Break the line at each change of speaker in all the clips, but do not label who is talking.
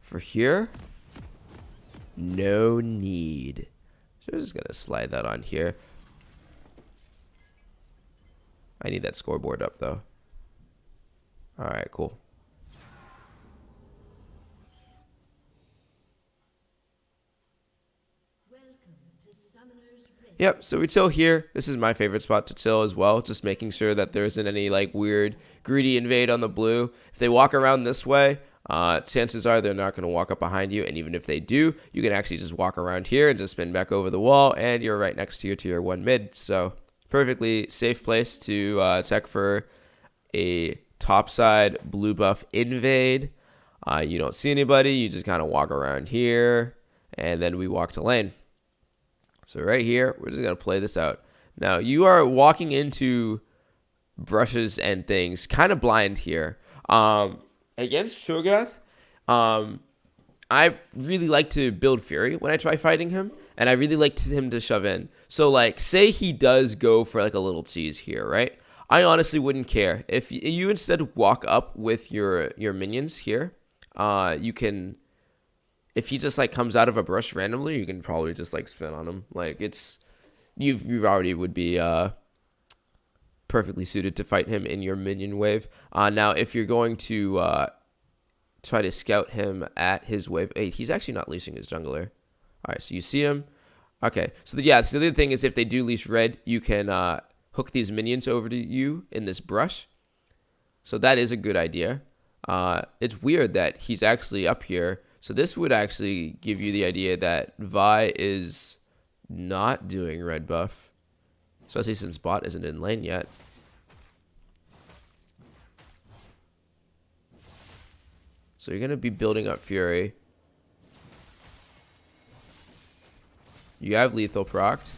For here, no need. So we're just gonna slide that on here. I need that scoreboard up though. All right, cool. Yep, so we chill here. This is my favorite spot to chill as well. Just making sure that there isn't any like weird greedy invade on the blue. If they walk around this way, chances are they're not going to walk up behind you. And even if they do, you can actually just walk around here and just spin back over the wall. And you're right next to your tier 1 mid. So perfectly safe place to check for a topside blue buff invade. You don't see anybody. You just kind of walk around here. And then we walk to lane. So right here, we're just going to play this out. Now, you are walking into brushes and things kind of blind here. Against Cho'Gath, I really like to build Fury when I try fighting him. And I really like him to shove in. So, like, say he does go for, like, a little cheese here, right? I honestly wouldn't care. If you instead walk up with your minions here, you can... If he just like comes out of a brush randomly, you can probably just like spin on him. Like it's you already would be perfectly suited to fight him in your minion wave. Now if you're going to try to scout him at his wave, hey, he's actually not leashing his jungler. All right, so you see him. Okay, so the other thing is if they do leash red, you can hook these minions over to you in this brush. So that is a good idea. It's weird that he's actually up here. So this would actually give you the idea that Vi is not doing red buff. Especially since bot isn't in lane yet. So you're going to be building up Fury. You have lethal procced.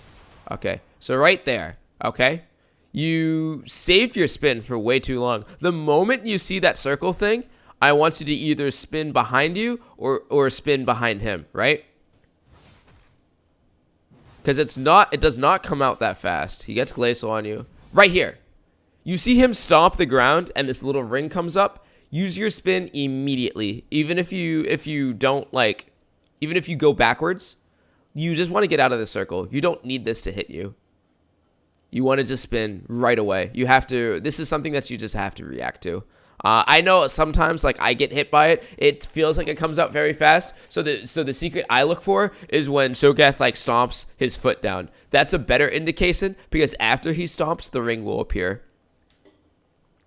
Okay, so right there, okay? You saved your spin for way too long. The moment you see that circle thing, I want you to either spin behind you or spin behind him, right? Because it does not come out that fast. He gets Glacial on you. Right here. You see him stomp the ground and this little ring comes up. Use your spin immediately. Even if you don't like, even if you go backwards, you just want to get out of the circle. You don't need this to hit you. You want to just spin right away. You have to, this is something that you just have to react to. I know sometimes like I get hit by it. It feels like it comes out very fast. So the secret I look for is when Cho'Gath like stomps his foot down. That's a better indication because after he stomps, the ring will appear.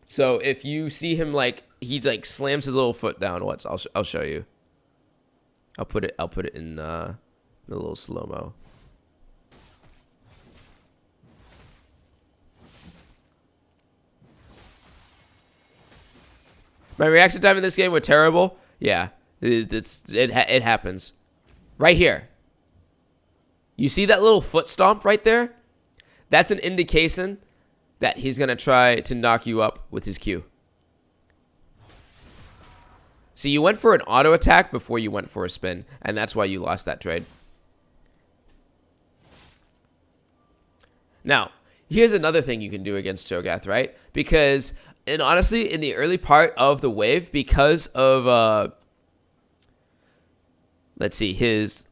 So if you see him like he like slams his little foot down, I'll show you. I'll put it in a little slow-mo. My reaction time in this game was terrible. Yeah, it happens. Right here. You see that little foot stomp right there? That's an indication that he's going to try to knock you up with his Q. So you went for an auto attack before you went for a spin, and that's why you lost that trade. Now, here's another thing you can do against Cho'Gath, right? Because... And honestly, in the early part of the wave, because of, let's see, his,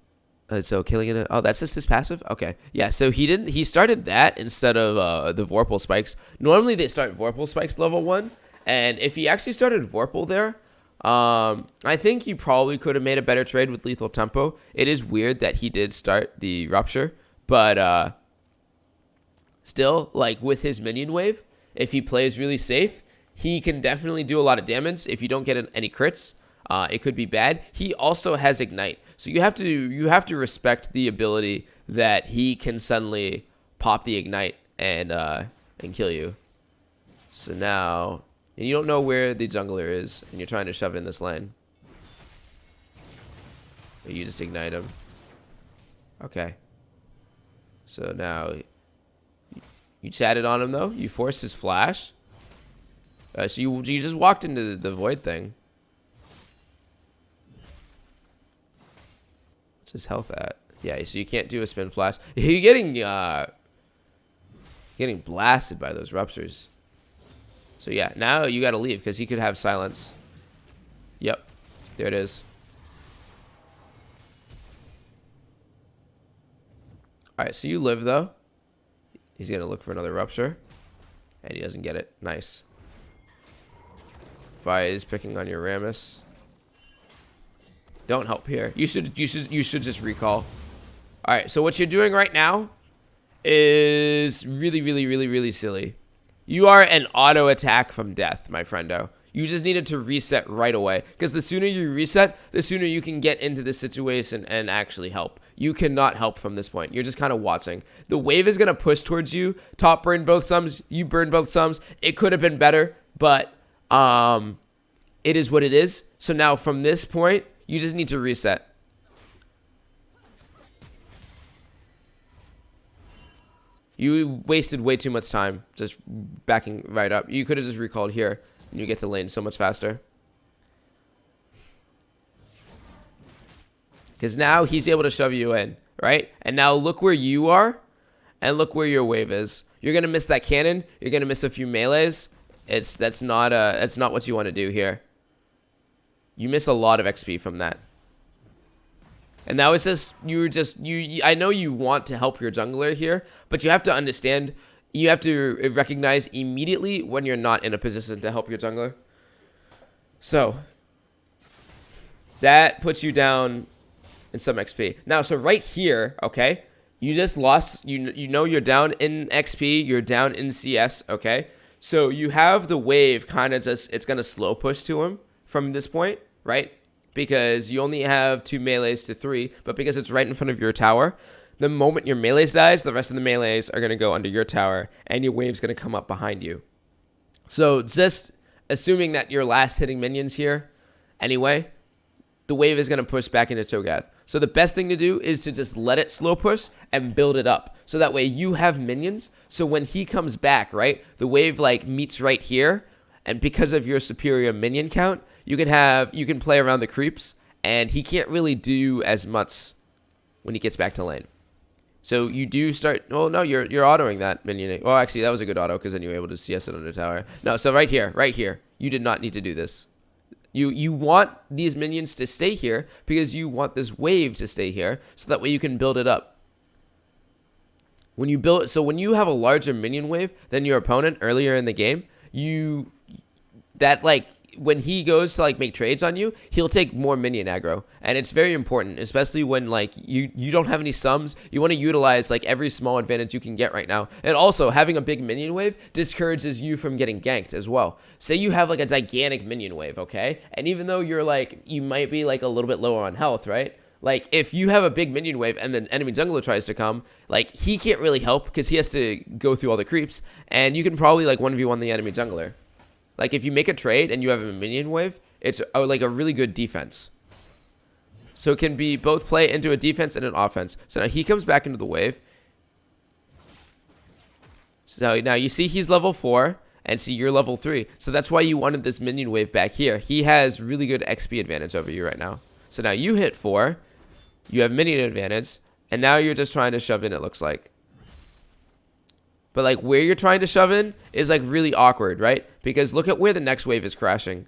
so killing it, oh, that's just his passive? Okay. Yeah, so he started that instead of the Vorpal spikes. Normally they start Vorpal spikes level 1, and if he actually started Vorpal there, I think he probably could have made a better trade with lethal tempo. It is weird that he did start the Rupture, but still, like with his minion wave, if he plays really safe, he can definitely do a lot of damage. If you don't get any crits, it could be bad. He also has Ignite. So you have to respect the ability that he can suddenly pop the Ignite and kill you. So now, and you don't know where the jungler is, and you're trying to shove in this lane. But you just ignite him. Okay. So now... You chatted on him, though. You forced his flash. So you just walked into the void thing. What's his health at? Yeah, so you can't do a spin flash. You're getting blasted by those ruptures. So yeah, now you got to leave because he could have silence. Yep. There it is. All right, so you live, though. He's going to look for another Rupture. And he doesn't get it. Nice. Vi is picking on your Rammus. Don't help here. You should just recall. All right, so what you're doing right now is really silly. You are an auto attack from death, my friendo. You just needed to reset right away. Because the sooner you reset, the sooner you can get into this situation and actually help. You cannot help from this point. You're just kind of watching. The wave is going to push towards you. Top burn both sums. You burn both sums. It could have been better, but it is what it is. So now from this point, you just need to reset. You wasted way too much time just backing right up. You could have just recalled here, and you get to lane so much faster. Because now he's able to shove you in, right? And now look where you are, and look where your wave is. You're gonna miss that cannon. You're gonna miss a few melees. That's not what you want to do here. You miss a lot of XP from that. And now it's just, I know you want to help your jungler here, but you have to understand, you have to recognize immediately when you're not in a position to help your jungler. So, that puts you down in some XP. Now, so right here, okay, you just lost, you know you're down in XP, you're down in CS, okay? So you have the wave kind of just, it's going to slow push to him from this point, right? Because you only have 2 melees to 3, but because it's right in front of your tower, the moment your melees dies, the rest of the melees are going to go under your tower, and your wave's going to come up behind you. So just assuming that your last hitting minions here, anyway, the wave is going to push back into Cho'Gath. So the best thing to do is to just let it slow push and build it up. So that way you have minions. So when he comes back, right, the wave like meets right here, and because of your superior minion count, you can play around the creeps, and he can't really do as much when he gets back to lane. So you do start. Oh no, you're autoing that minion. Oh, actually, that was a good auto because then you were able to CS it under tower. No, so right here, you did not need to do this. You want these minions to stay here because you want this wave to stay here, so that way you can build it up. When you build it, so when you have a larger minion wave than your opponent earlier in the game, when he goes to like make trades on you, he'll take more minion aggro, and it's very important, especially when like you don't have any sums. You want to utilize like every small advantage you can get right now, and also having a big minion wave discourages you from getting ganked as well. Say you have like a gigantic minion wave, okay, and even though you might be like a little bit lower on health, right? Like if you have a big minion wave and then enemy jungler tries to come, like he can't really help because he has to go through all the creeps, and you can probably like 1v1 the enemy jungler. Like, if you make a trade and you have a minion wave, it's like a really good defense. So it can be both play into a defense and an offense. So now he comes back into the wave. So now you see he's level 4, and see you're level 3. So that's why you wanted this minion wave back here. He has really good XP advantage over you right now. So now you hit 4, you have minion advantage, and now you're just trying to shove in, it looks like. But like where you're trying to shove in is like really awkward, right? Because look at where the next wave is crashing.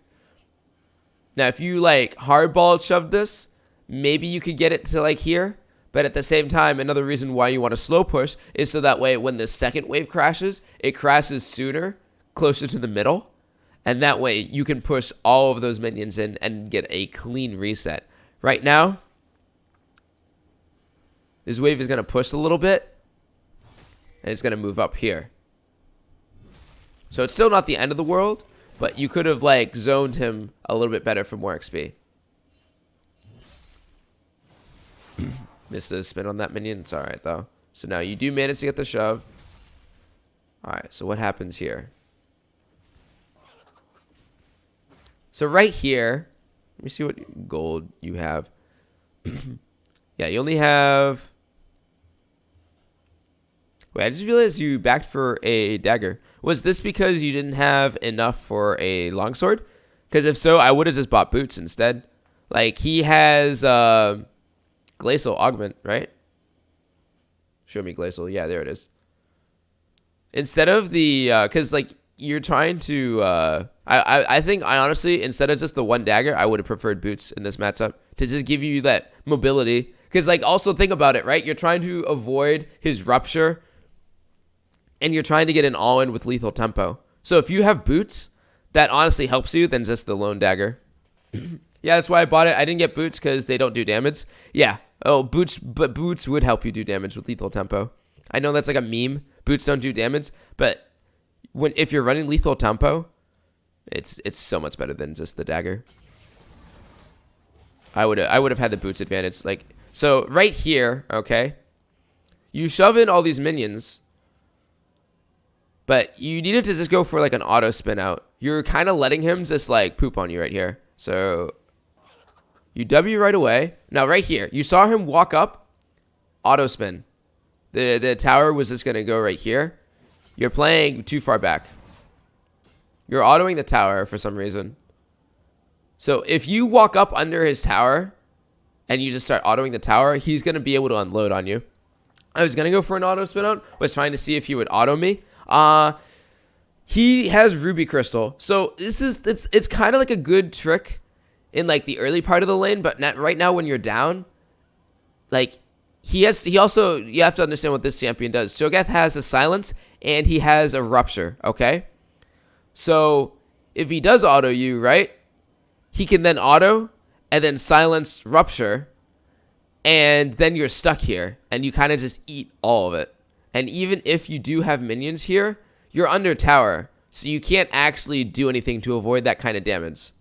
Now, if you like hardball shoved this, maybe you could get it to like here. But at the same time, another reason why you want to slow push is so that way when the second wave crashes, it crashes sooner, closer to the middle. And that way you can push all of those minions in and get a clean reset. Right now, this wave is going to push a little bit. And it's going to move up here. So it's still not the end of the world, but you could have like zoned him a little bit better for more XP. Missed the spin on that minion. It's alright though. So now you do manage to get the shove. Alright, so what happens here? So right here, let me see what gold you have. Yeah, you only have... Wait, I just realized you backed for a dagger. Was this because you didn't have enough for a longsword? Because if so, I would have just bought boots instead. Like, he has glacial augment, right? Show me glacial. Yeah, there it is. Instead of the... Because, like, you're trying to... I think, honestly, instead of just the one dagger, I would have preferred boots in this matchup. To just give you that mobility. Because, like, also think about it, right? You're trying to avoid his Rupture, and you're trying to get an all-in with lethal tempo. So if you have boots, that honestly helps you than just the lone dagger. Yeah, that's why I bought it. I didn't get boots because they don't do damage. Yeah. Oh, boots, but boots would help you do damage with lethal tempo. I know that's like a meme. Boots don't do damage, but if you're running lethal tempo, it's so much better than just the dagger. I would have had the boots advantage. Like, so right here, okay, you shove in all these minions, but you needed to just go for like an auto spin out. You're kind of letting him just like poop on you right here. So you W right away. Now right here, you saw him walk up, auto spin. The tower was just gonna go right here. You're playing too far back. You're autoing the tower for some reason. So if you walk up under his tower and you just start autoing the tower, he's going to be able to unload on you. I was going to go for an auto spin out. Was trying to see if he would auto me. He has Ruby Crystal. So it's kind of like a good trick in like the early part of the lane. But not, right now when you're down, like he also, you have to understand what this champion does. Cho'Gath has a silence and he has a rupture. Okay. So if he does auto you, right? He can then auto and then silence Rupture, and then you're stuck here, and you kind of just eat all of it. And even if you do have minions here, you're under tower, so you can't actually do anything to avoid that kind of damage.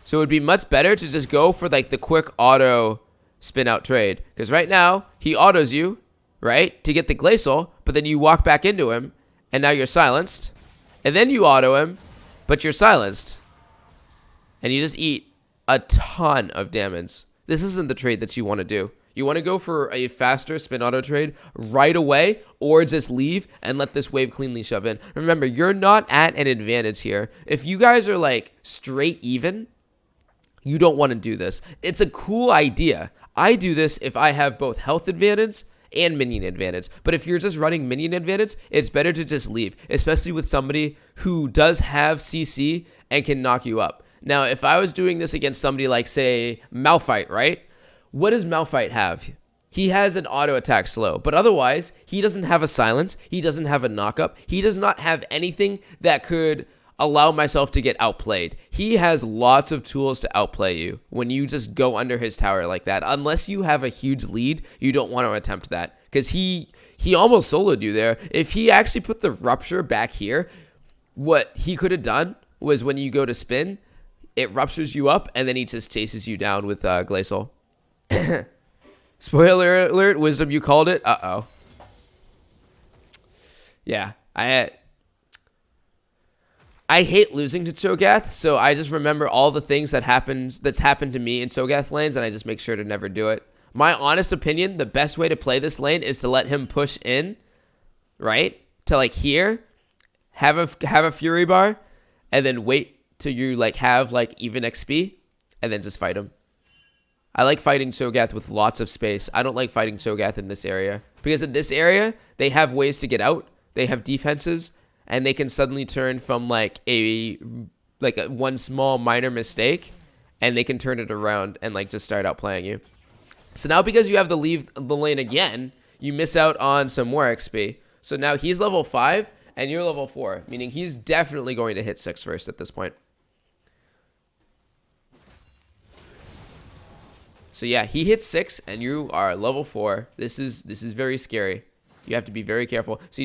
So it would be much better to just go for like the quick auto spin out trade, because right now he autos you, right, to get the Glacial, but then you walk back into him, and now you're silenced, and then you auto him, but you're silenced. And you just eat a ton of damage. This isn't the trade that you want to do. You want to go for a faster spin auto trade right away, or just leave and let this wave cleanly shove in. Remember, you're not at an advantage here. If you guys are like straight even, you don't want to do this. It's a cool idea. I do this if I have both health advantage and minion advantage. But if you're just running minion advantage, it's better to just leave, especially with somebody who does have CC and can knock you up. Now, if I was doing this against somebody like, say, Malphite, right? What does Malphite have? He has an auto attack slow, but otherwise, he doesn't have a silence. He doesn't have a knockup. He does not have anything that could allow myself to get outplayed. He has lots of tools to outplay you when you just go under his tower like that. Unless you have a huge lead, you don't want to attempt that, because he almost soloed you there. If he actually put the Rupture back here, what he could have done was when you go to spin, it ruptures you up, and then he just chases you down with Glacial. Spoiler alert, Wisdom, you called it. Uh-oh. Yeah, I hate losing to Cho'Gath, so I just remember all the things that's happened to me in Cho'Gath lanes, and I just make sure to never do it. My honest opinion, the best way to play this lane is to let him push in, right, to like here, have a Fury bar, and then wait till you like have like even XP, and then just fight him. I like fighting Cho'Gath with lots of space. I don't like fighting Cho'Gath in this area, because in this area they have ways to get out. They have defenses, and they can suddenly turn from like a one small minor mistake, and they can turn it around and like just start outplaying you. So now because you have to leave the lane again, you miss out on some more XP. So now he's level 5 and you're level 4, meaning he's definitely going to hit 6 first at this point. So yeah, he hits 6 and you are level 4. This is very scary. You have to be very careful. So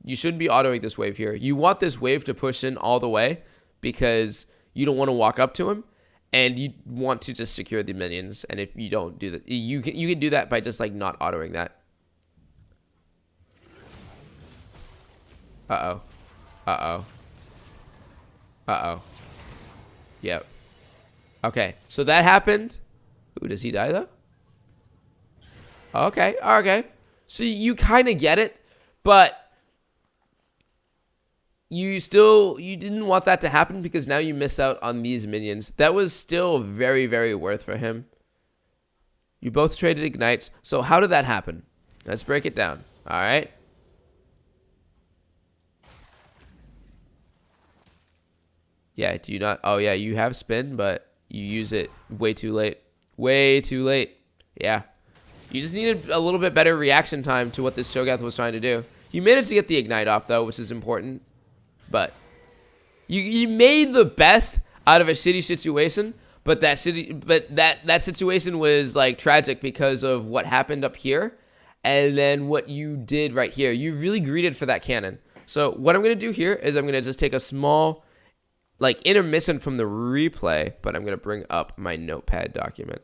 you shouldn't be autoing this wave here. You want this wave to push in all the way, because you don't want to walk up to him, and you want to just secure the minions. And if you don't do that, you can do that by just like not autoing that. Uh-oh. Uh-oh. Uh-oh. Yep. Okay, so that happened. Ooh, does he die though? Okay, okay. So you kind of get it, but you didn't want that to happen, because now you miss out on these minions. That was still very, very worth for him. You both traded ignites. So how did that happen? Let's break it down. All right. Yeah, do you not? Oh yeah, you have spin, but you use it way too late. Way too late. Yeah. You just needed a little bit better reaction time to what this Cho'Gath was trying to do. You managed to get the Ignite off, though, which is important. But you made the best out of a shitty situation. But that situation was, like, tragic because of what happened up here. And then what you did right here. You really greeted for that cannon. So what I'm going to do here is I'm going to just take a small, like, intermission from the replay. But I'm going to bring up my notepad document.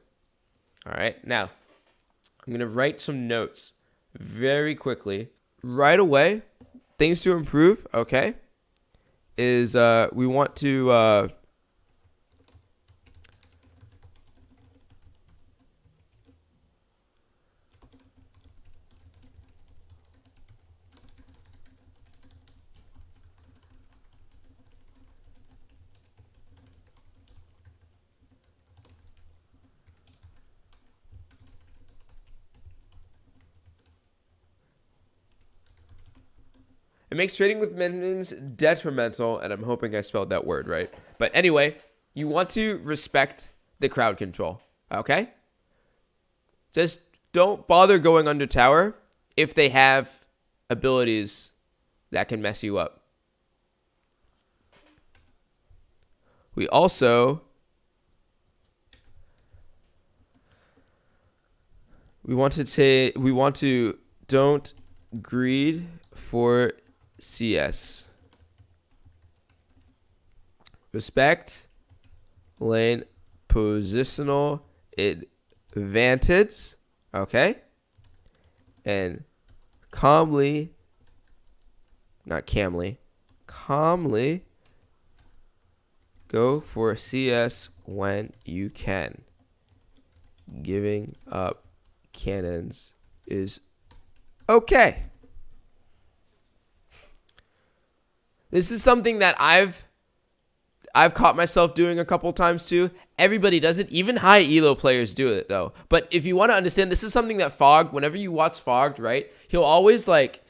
All right. Now, I'm going to write some notes very quickly. Right away, things to improve, okay, is we want to... It makes trading with minions detrimental, and I'm hoping I spelled that word right. But anyway, you want to respect the crowd control, okay? Just don't bother going under tower if they have abilities that can mess you up. We also... We want to don't greed for CS. Respect lane positional advantage. Okay? And calmly go for CS when you can. Giving up cannons is okay. This is something that I've caught myself doing a couple times too. Everybody does it. Even high elo players do it though. But if you want to understand, this is something that Fog, whenever you watch Fogged, right, he'll always like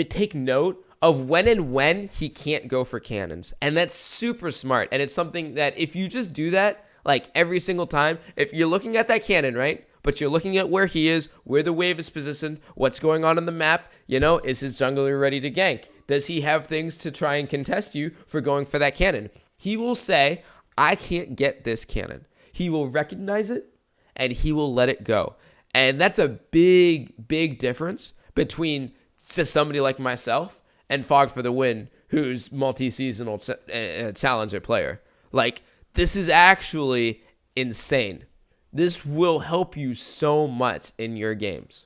take note of when he can't go for cannons. And that's super smart. And it's something that if you just do that like every single time, if you're looking at that cannon, right, but you're looking at where he is, where the wave is positioned, what's going on the map, you know, is his jungler ready to gank? Does he have things to try and contest you for going for that cannon? He will say, I can't get this cannon. He will recognize it, and he will let it go. And that's a big, big difference between just somebody like myself and Fog for the Win, who's multi-seasonal challenger player. Like, this is actually insane. This will help you so much in your games.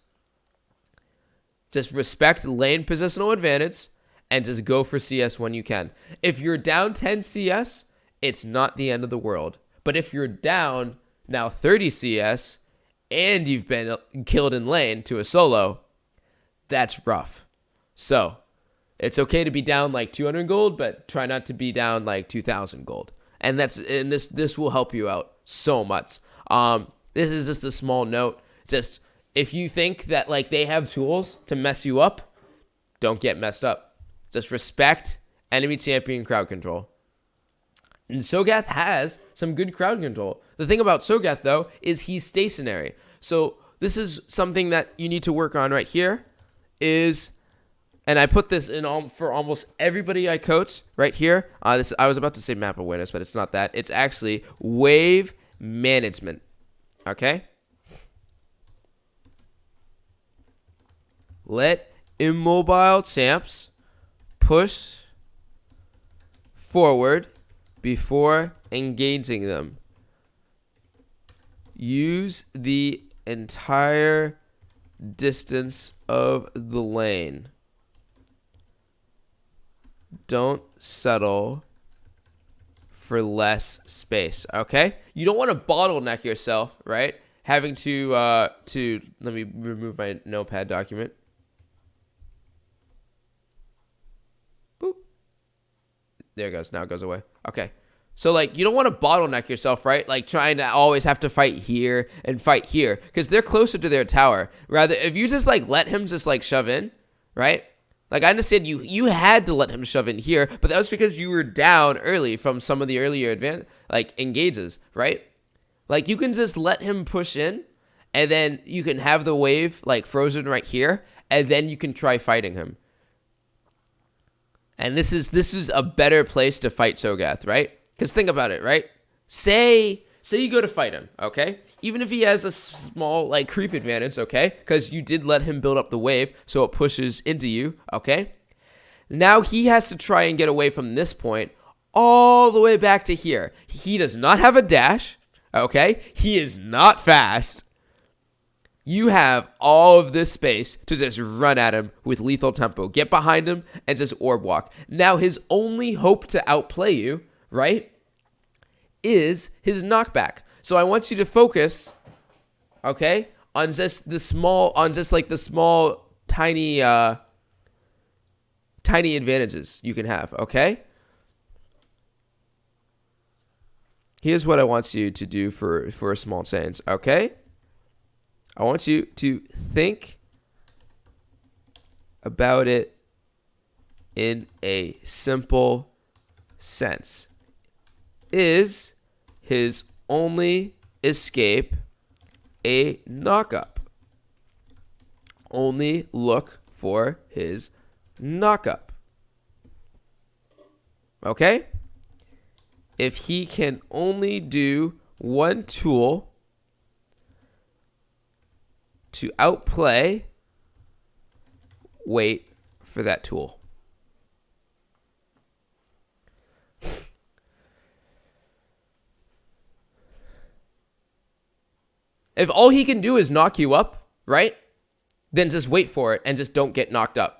Just respect lane positional advantage and just go for CS when you can. If you're down 10 CS, it's not the end of the world. But if you're down now 30 CS and you've been killed in lane to a solo, that's rough. So it's okay to be down like 200 gold, but try not to be down like 2,000 gold. And this will help you out so much. This is just a small note. Just if you think that like they have tools to mess you up, don't get messed up. Just respect enemy champion crowd control. And Cho'Gath has some good crowd control. The thing about Cho'Gath, though, is he's stationary. So this is something that you need to work on right here is, and I put this in for almost everybody I coach right here. I was about to say map awareness, but it's not that. It's actually wave management. Okay? Let immobile champs push forward before engaging them. Use the entire distance of the lane. Don't settle for less space, okay? You don't want to bottleneck yourself, right? Having to let me remove my notepad document. Boop. There it goes. Now it goes away. Okay. So, like, you don't want to bottleneck yourself, right? Like, trying to always have to fight here and fight here. Because they're closer to their tower. Rather, if you just, like, let him just, like, shove in, right? Like, I understand you had to let him shove in here. But that was because you were down early from some of the earlier engages, right? Like, you can just let him push in, and then you can have the wave, like, frozen right here, and then you can try fighting him. And this is a better place to fight Cho'Gath, right? Because think about it, right? Say you go to fight him, okay? Even if he has a small, like, creep advantage, okay? Because you did let him build up the wave, so it pushes into you, okay? Now he has to try and get away from this point all the way back to here. He does not have a dash, okay? He is not fast. You have all of this space to just run at him with lethal tempo. Get behind him and just orb walk. Now his only hope to outplay you, right, is his knockback. So I want you to focus, okay, on just the small, tiny advantages you can have, okay? Here's what I want you to do for a small change, okay? I want you to think about it in a simple sense. Is his only escape a knock-up? Only look for his knock-up. Okay? If he can only do one tool to outplay, wait for that tool. If all he can do is knock you up, right? Then just wait for it and just don't get knocked up.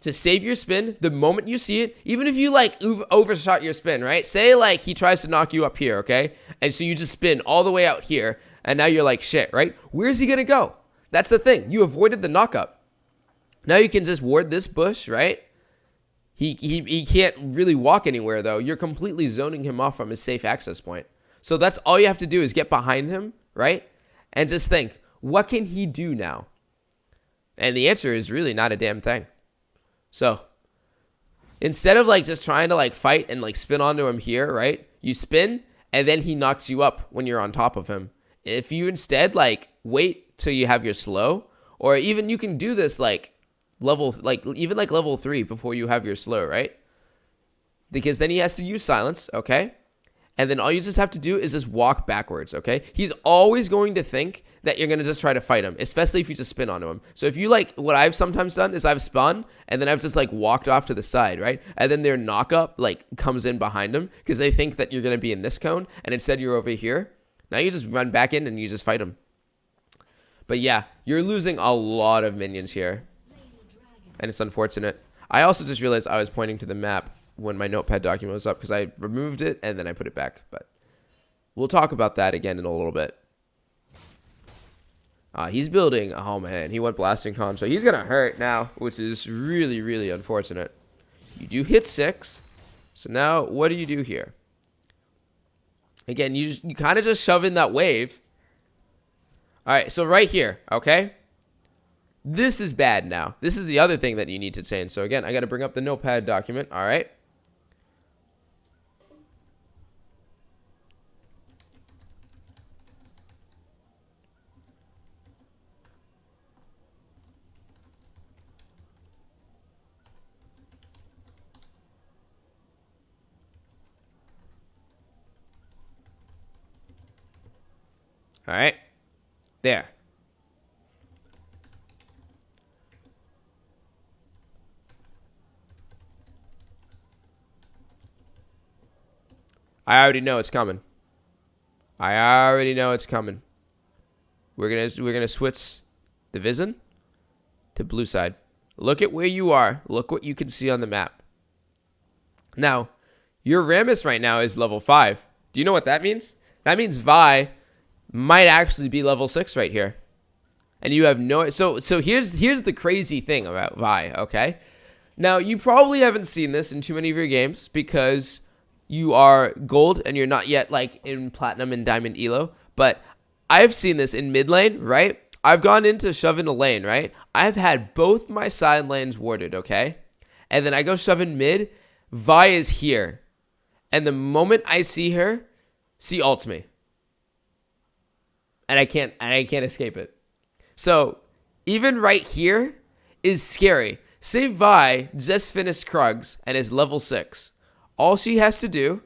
To save your spin the moment you see it, even if you like overshot your spin, right? Say like he tries to knock you up here, okay? And so you just spin all the way out here and now you're like, shit, right? Where's he gonna go? That's the thing. You avoided the knock-up. Now you can just ward this bush, right? He can't really walk anywhere, though. You're completely zoning him off from his safe access point. So that's all you have to do is get behind him, right? And just think, what can he do now? And the answer is really not a damn thing. So instead of like just trying to like fight and like spin onto him here, right? You spin and then he knocks you up when you're on top of him. If you instead like wait till you have your slow, or even you can do this like level 3 before you have your slow, right? Because then he has to use silence, okay? And then all you just have to do is just walk backwards, okay? He's always going to think that you're going to just try to fight him, especially if you just spin onto him. So if you like, what I've sometimes done is I've spun and then I've just like walked off to the side, right? And then their knock up like comes in behind them because they think that you're going to be in this cone and instead you're over here. Now you just run back in and you just fight him. But yeah, you're losing a lot of minions here. And it's unfortunate. I also just realized I was pointing to the map when my notepad document was up because I removed it and then I put it back. But we'll talk about that again in a little bit. He's building. Oh, man. He went Blasting Con. So he's going to hurt now, which is really, really unfortunate. You do hit 6. So now what do you do here? Again, you kind of just shove in that wave. All right, so right here, okay? This is bad now. This is the other thing that you need to change. So again, I got to bring up the notepad document, all right? All right, there. I already know it's coming. I already know it's coming. We're gonna switch the vision to blue side. Look at where you are. Look what you can see on the map. Now, your Rammus right now is level 5. Do you know what that means? That means Vi might actually be level 6 right here. And you have no... So here's the crazy thing about Vi, okay? Now, you probably haven't seen this in too many of your games because you are gold and you're not yet like in platinum and diamond elo. But I've seen this in mid lane, right? I've gone into shove in a lane, right? I've had both my side lanes warded, okay? And then I go shove in mid. Vi is here. And the moment I see her, she ults me. and I can't escape it. So even right here is scary. Say Vi just finished Krugs and is level 6. All she has to do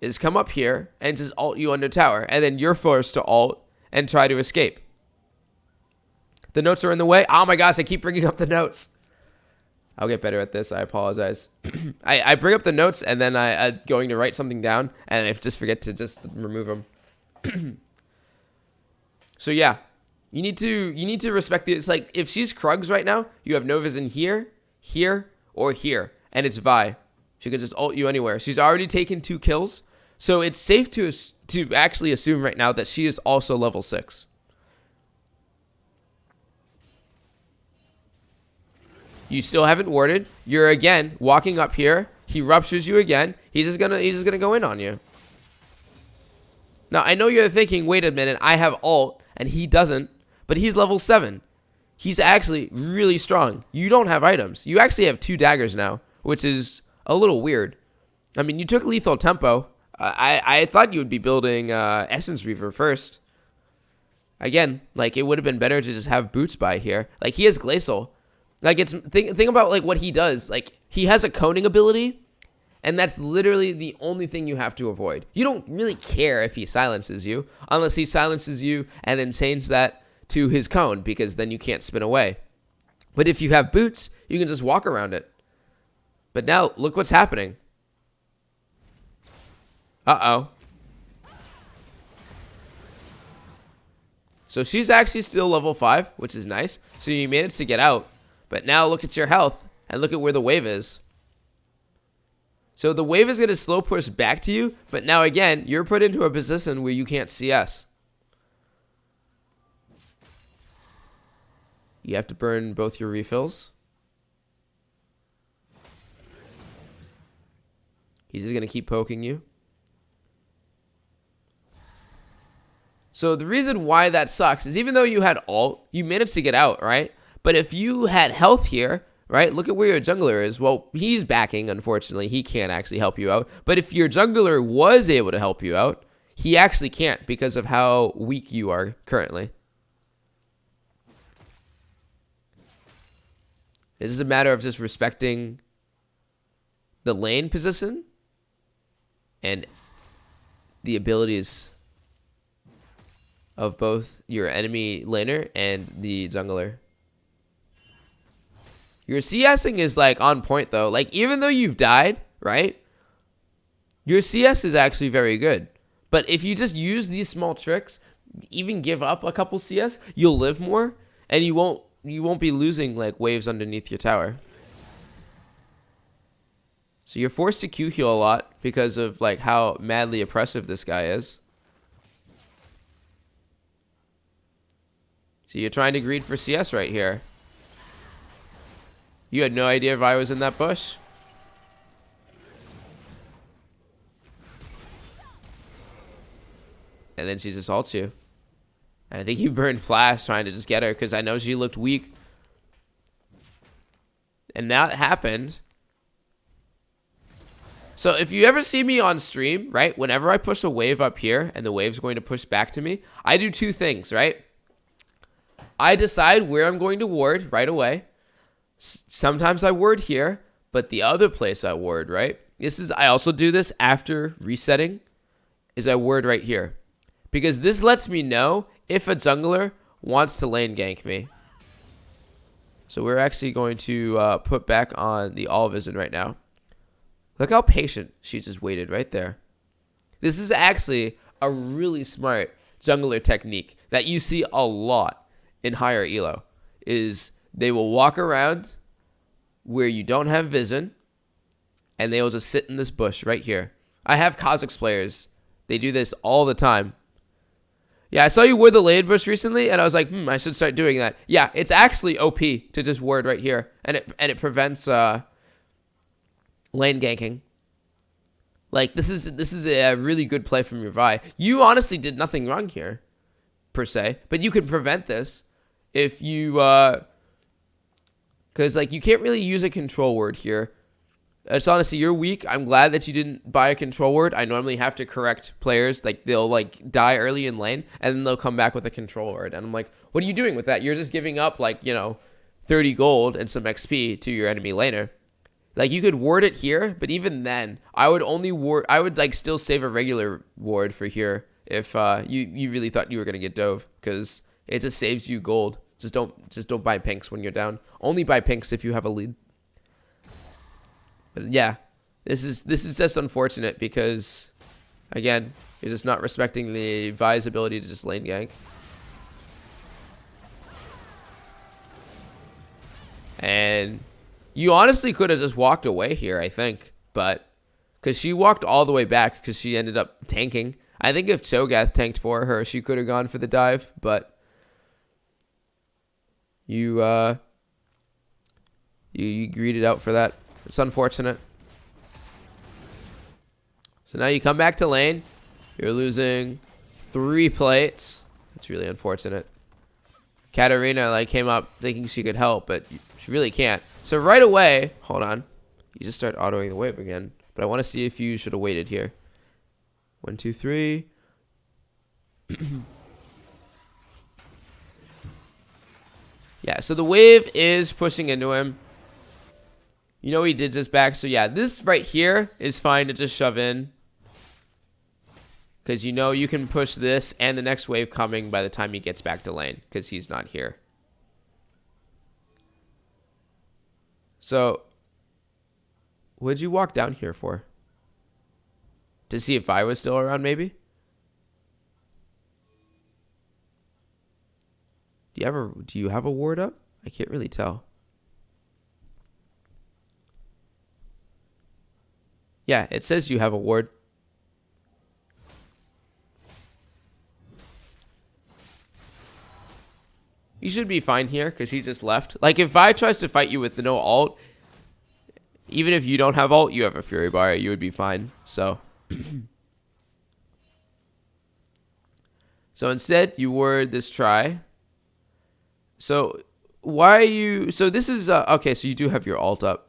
is come up here and just ult you under tower, and then you're forced to ult and try to escape. The notes are in the way. Oh my gosh, I keep bringing up the notes. I'll get better at this. I apologize. I bring up the notes and then I'm going to write something down and I just forget to just remove them. So yeah, you need to respect the. It's like if she's Krugs right now, you have no vision here, here, or here, and it's Vi. She could just ult you anywhere. She's already taken 2 kills, so it's safe to actually assume right now that she is also level 6. You still haven't warded. You're again walking up here. He ruptures you again. He's just gonna go in on you. Now I know you're thinking, wait a minute, I have ult and he doesn't, but he's level 7. He's actually really strong. You don't have items. You actually have 2 daggers now, which is a little weird. I mean, you took lethal tempo. I thought you would be building Essence Reaver first. Again, like it would have been better to just have boots by here. Like he has Glacial. Like it's think about like what he does. Like he has a coning ability, and that's literally the only thing you have to avoid. You don't really care if he silences you, unless he silences you and then changes that to his cone, because then you can't spin away. But if you have boots, you can just walk around it. But now look what's happening. Uh-oh. So she's actually still level 5, which is nice. So you managed to get out. But now look at your health, and look at where the wave is. So the wave is going to slow push back to you, but now again, you're put into a position where you can't CS. You have to burn both your refills. He's just going to keep poking you. So the reason why that sucks is even though you had ult, you managed to get out, right? But if you had health here, right, look at where your jungler is. Well, he's backing, unfortunately. He can't actually help you out. But if your jungler was able to help you out, he actually can't because of how weak you are currently. This is a matter of just respecting the lane position and the abilities of both your enemy laner and the jungler. Your CSing is like on point though. Like even though you've died, right? Your CS is actually very good. But if you just use these small tricks, even give up a couple CS, you'll live more and you won't be losing like waves underneath your tower. So you're forced to Q heal a lot because of like how madly oppressive this guy is. So you're trying to greed for CS right here. You had no idea if I was in that bush? And then she just ults you. And I think you burned Flash trying to just get her because I know she looked weak. And that happened. So if you ever see me on stream, right? Whenever I push a wave up here and the wave's going to push back to me, I do 2 things, right? I decide where I'm going to ward right away. Sometimes I ward here, but the other place I ward, right? I also do this after resetting, is I ward right here. Because this lets me know if a jungler wants to lane gank me. So we're actually going to put back on the all vision right now. Look how patient she just waited right there. This is actually a really smart jungler technique that you see a lot in higher elo. Is they will walk around where you don't have vision, and they will just sit in this bush right here. I have Kha'Zix players. They do this all the time. Yeah, I saw you ward the lane bush recently, and I was like, I should start doing that. Yeah, it's actually OP to just ward right here, and it prevents lane ganking. Like this is a really good play from your Vi. You honestly did nothing wrong here, per se, but you can prevent this if you because like you can't really use a control word here It's honestly, you're weak. I'm glad that you didn't buy a control word. I normally have to correct players. Like, they'll, like, die early in lane, and then they'll come back with a control word. And I'm like, what are you doing with that? You're just giving up, like, 30 gold and some XP to your enemy laner. Like, you could ward it here, but even then, I would like, still save a regular ward for here if you really thought you were going to get dove, because it just saves you gold. Just don't buy pinks when you're down. Only buy pinks if you have a lead. But yeah, this is just unfortunate because, again, you're just not respecting the Vi's ability to just lane gank. And you honestly could have just walked away here, I think. But, because she walked all the way back because she ended up tanking. I think if Cho'Gath tanked for her, she could have gone for the dive. But you greeted out for that. It's unfortunate. So now you come back to lane. You're losing 3 plates. That's really unfortunate. Katarina like came up thinking she could help, but she really can't. So right away, hold on. You just start autoing the wave again. But I want to see if you should have waited here. 1, 2, 3. Yeah, so the wave is pushing into him. You know he did this back. So yeah, this right here is fine to just shove in. Because you know you can push this and the next wave coming by the time he gets back to lane. Because he's not here. So, what'd you walk down here for? To see if I was still around, maybe? Do you have a ward up? I can't really tell. Yeah, it says you have a ward. You should be fine here because he just left. Like, if Vi tries to fight you with the no ult, even if you don't have ult, you have a Fury Bar, you would be fine. So, so instead, you ward this try. So, why are you... So, this is... okay, so you do have your ult up.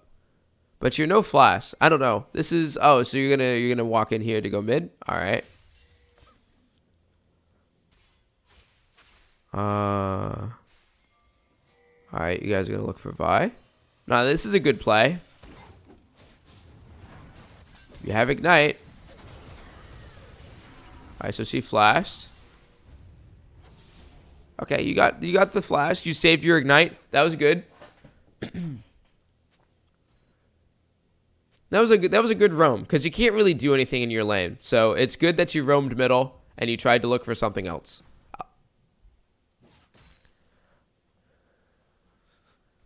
But you're no flash. I don't know. This is... Oh, so you're gonna walk in here to go mid? Alright. Alright, you guys are gonna look for Vi. Now, this is a good play. You have Ignite. Alright, so she flashed. Okay, you got the flash. You saved your Ignite. That was good. That was a good roam, because you can't really do anything in your lane. So it's good that you roamed middle and you tried to look for something else.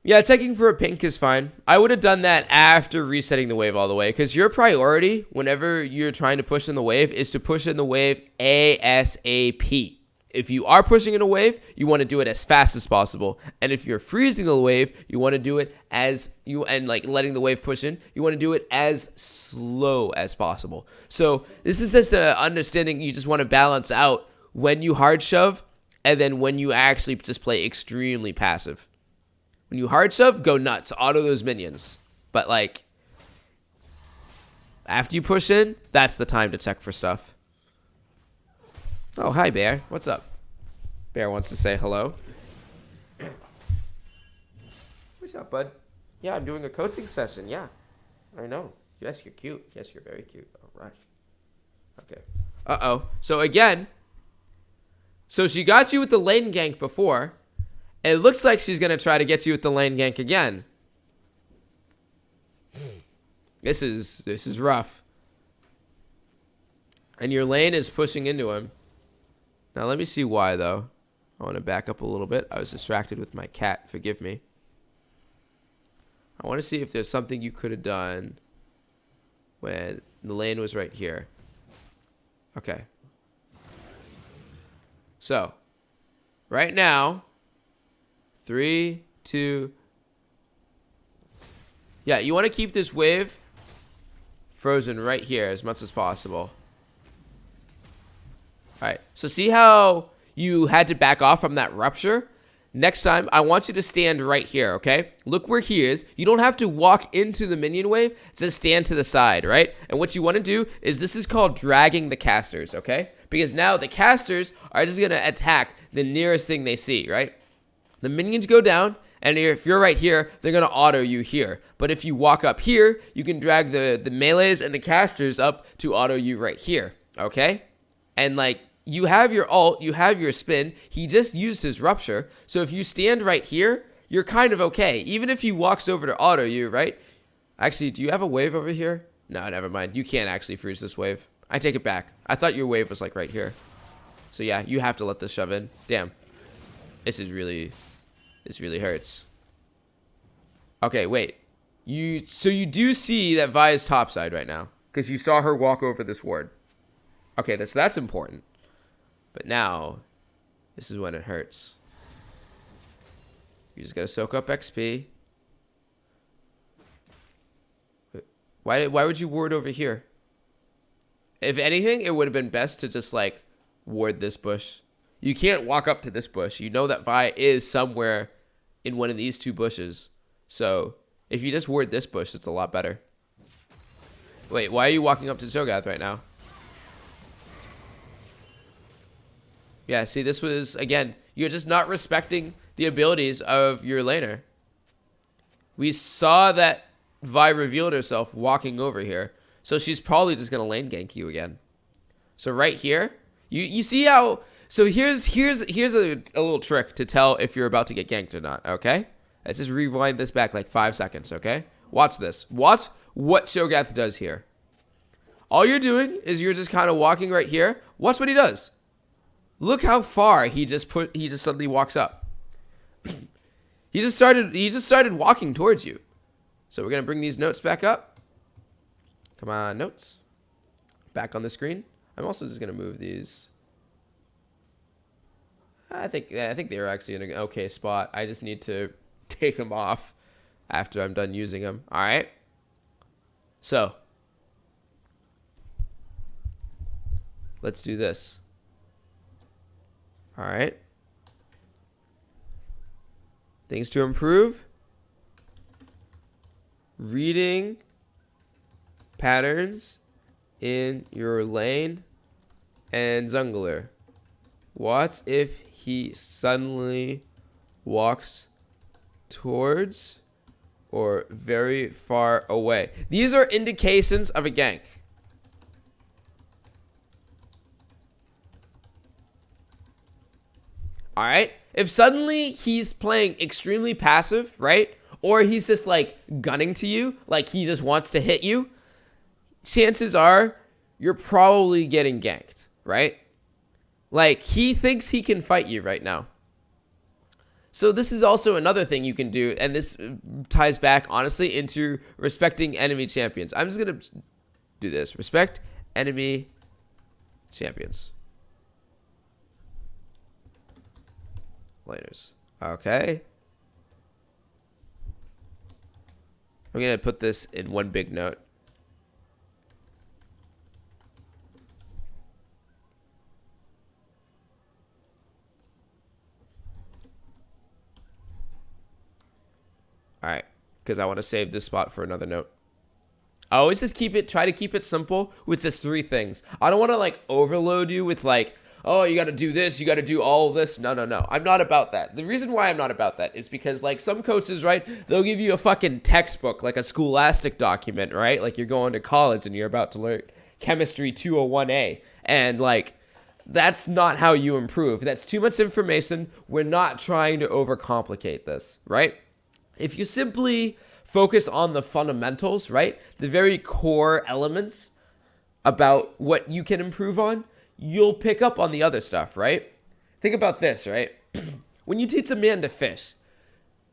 Yeah, checking for a pink is fine. I would have done that after resetting the wave all the way, because your priority whenever you're trying to push in the wave is to push in the wave ASAP. If you are pushing in a wave, you want to do it as fast as possible. And if you're freezing the wave, you want to do it like letting the wave push in, you want to do it as slow as possible. So this is just an understanding you just want to balance out when you hard shove and then when you actually just play extremely passive. When you hard shove, go nuts, auto those minions. But like, after you push in, that's the time to check for stuff. Oh, hi, Bear. What's up? Bear wants to say hello. What's up, bud? Yeah, I'm doing a coaching session. Yeah, I know. Yes, you're cute. Yes, you're very cute. All right. Okay. Uh-oh. So, again. So, she got you with the lane gank before. It looks like she's going to try to get you with the lane gank again. This is rough. And your lane is pushing into him. Now, let me see why, though. I want to back up a little bit. I was distracted with my cat. Forgive me. I want to see if there's something you could have done when the lane was right here. Okay. So, right now, 3, 2... Yeah, you want to keep this wave frozen right here as much as possible. Alright, so see how you had to back off from that rupture? Next time, I want you to stand right here, okay? Look where he is. You don't have to walk into the minion wave. Just stand to the side, right? And what you want to do is this is called dragging the casters, okay? Because now the casters are just going to attack the nearest thing they see, right? The minions go down, and if you're right here, they're going to auto you here. But if you walk up here, you can drag the melees and the casters up to auto you right here, okay? And like, you have your ult, you have your spin. He just used his rupture. So if you stand right here, you're kind of okay. Even if he walks over to auto you, right? Actually, do you have a wave over here? No, never mind. You can't actually freeze this wave. I take it back. I thought your wave was like right here. So yeah, you have to let this shove in. Damn. This really hurts. Okay, wait. So you do see that Vi is topside right now. Because you saw her walk over this ward. Okay, that's important. But now, this is when it hurts. You just gotta soak up XP. Why would you ward over here? If anything, it would have been best to just like ward this bush. You can't walk up to this bush. You know that Vi is somewhere in one of these two bushes. So if you just ward this bush, it's a lot better. Wait, why are you walking up to Cho'Gath right now? Yeah, see, this was, again, you're just not respecting the abilities of your laner. We saw that Vi revealed herself walking over here, so she's probably just going to lane gank you again. So right here, you see how... So here's a little trick to tell if you're about to get ganked or not, okay? Let's just rewind this back like 5 seconds, okay? Watch this. Watch what Cho'Gath does here. All you're doing is you're just kind of walking right here. Watch what he does. Look how far he just suddenly walks up. he just started walking towards you. So we're gonna bring these notes back up. Come on, notes. Back on the screen. I'm also just gonna move these. I think they were actually in an okay spot. I just need to take them off after I'm done using them. All right. So let's do this. All right. Things to improve. Reading patterns in your lane and jungler. What if he suddenly walks towards or very far away? These are indications of a gank. All right. If suddenly he's playing extremely passive, right? Or he's just like gunning to you, like he just wants to hit you, chances are you're probably getting ganked, right? Like he thinks he can fight you right now. So this is also another thing you can do, and this ties back honestly into respecting enemy champions. I'm just going to do this. Respect enemy champions. Laners. Okay. I'm going to put this in one big note. All right, because I want to save this spot for another note. I always just try to keep it simple with just 3 things. I don't want to like overload you with like, oh, you got to do this, you got to do all of this. No. I'm not about that. The reason why I'm not about that is because like some coaches, right, they'll give you a fucking textbook, like a scholastic document, right? Like you're going to college and you're about to learn chemistry 201A. And like, that's not how you improve. That's too much information. We're not trying to overcomplicate this, right? If you simply focus on the fundamentals, right, the very core elements about what you can improve on, you'll pick up on the other stuff, right? Think about this, right? When you teach a man to fish,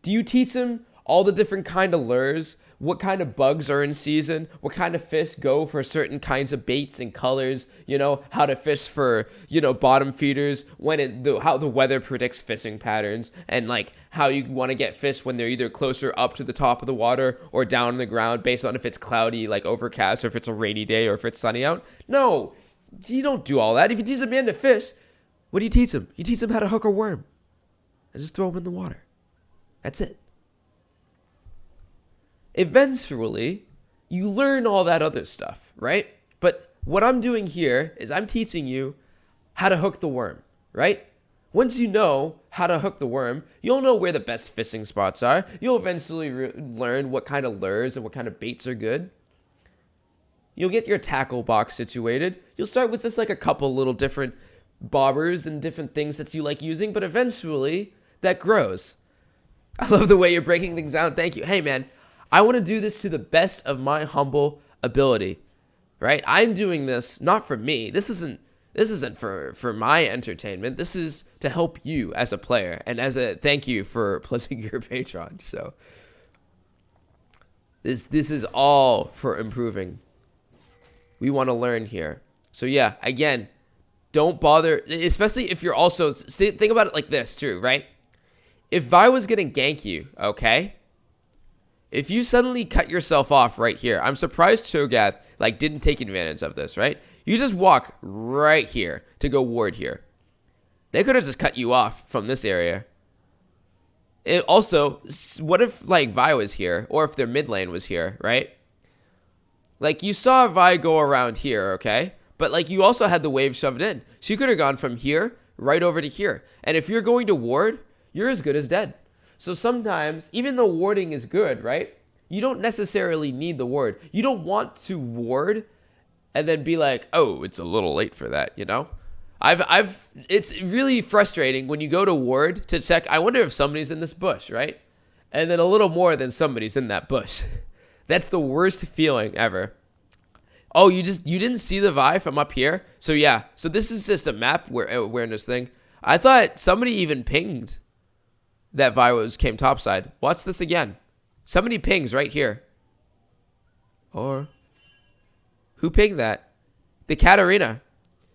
do you teach him all the different kind of lures, what kind of bugs are in season, what kind of fish go for certain kinds of baits and colors, you know, how to fish for, you know, bottom feeders, how the weather predicts fishing patterns, and like how you want to get fish when they're either closer up to the top of the water or down on the ground based on if it's cloudy, like overcast, or if it's a rainy day, or if it's sunny out. No, you don't do all that. If you teach a man to fish, what do you teach him? You teach him how to hook a worm. and just throw them in the water. That's it. Eventually, you learn all that other stuff, right? But what I'm doing here is I'm teaching you how to hook the worm, right? Once you know how to hook the worm, you'll know where the best fishing spots are. You'll eventually learn what kind of lures and what kind of baits are good. You'll get your tackle box situated. You'll start with just like a couple little different bobbers and different things that you like using, but eventually that grows. I love the way you're breaking things down. Thank you. Hey, man, I want to do this to the best of my humble ability, right? I'm doing this not for me. This isn't for my entertainment. This is to help you as a player and as a thank you for pledging your Patreon. So this is all for improving. We want to learn here. So yeah, again, don't bother, especially if you're also, think about it like this too, right? If Vi was going to gank you, okay? If you suddenly cut yourself off right here, I'm surprised Cho'Gath didn't take advantage of this, right? You just walk right here to go ward here. They could have just cut you off from this area. Also, what if Vi was here, or if their mid lane was here, right? You saw Vi go around here, okay? But you also had the wave shoved in. She could have gone from here right over to here. And if you're going to ward, you're as good as dead. So sometimes, even though warding is good, right? You don't necessarily need the ward. You don't want to ward and then be like, oh, it's a little late for that, you know? It's really frustrating when you go to ward to check, I wonder if somebody's in this bush, right? And then a little more than somebody's in that bush. That's the worst feeling ever. Oh, you didn't see the Vi from up here? So yeah, so this is just a map awareness thing. I thought somebody even pinged that Vi came topside. Watch this again. Somebody pings right here. Or who pinged that? The Katarina.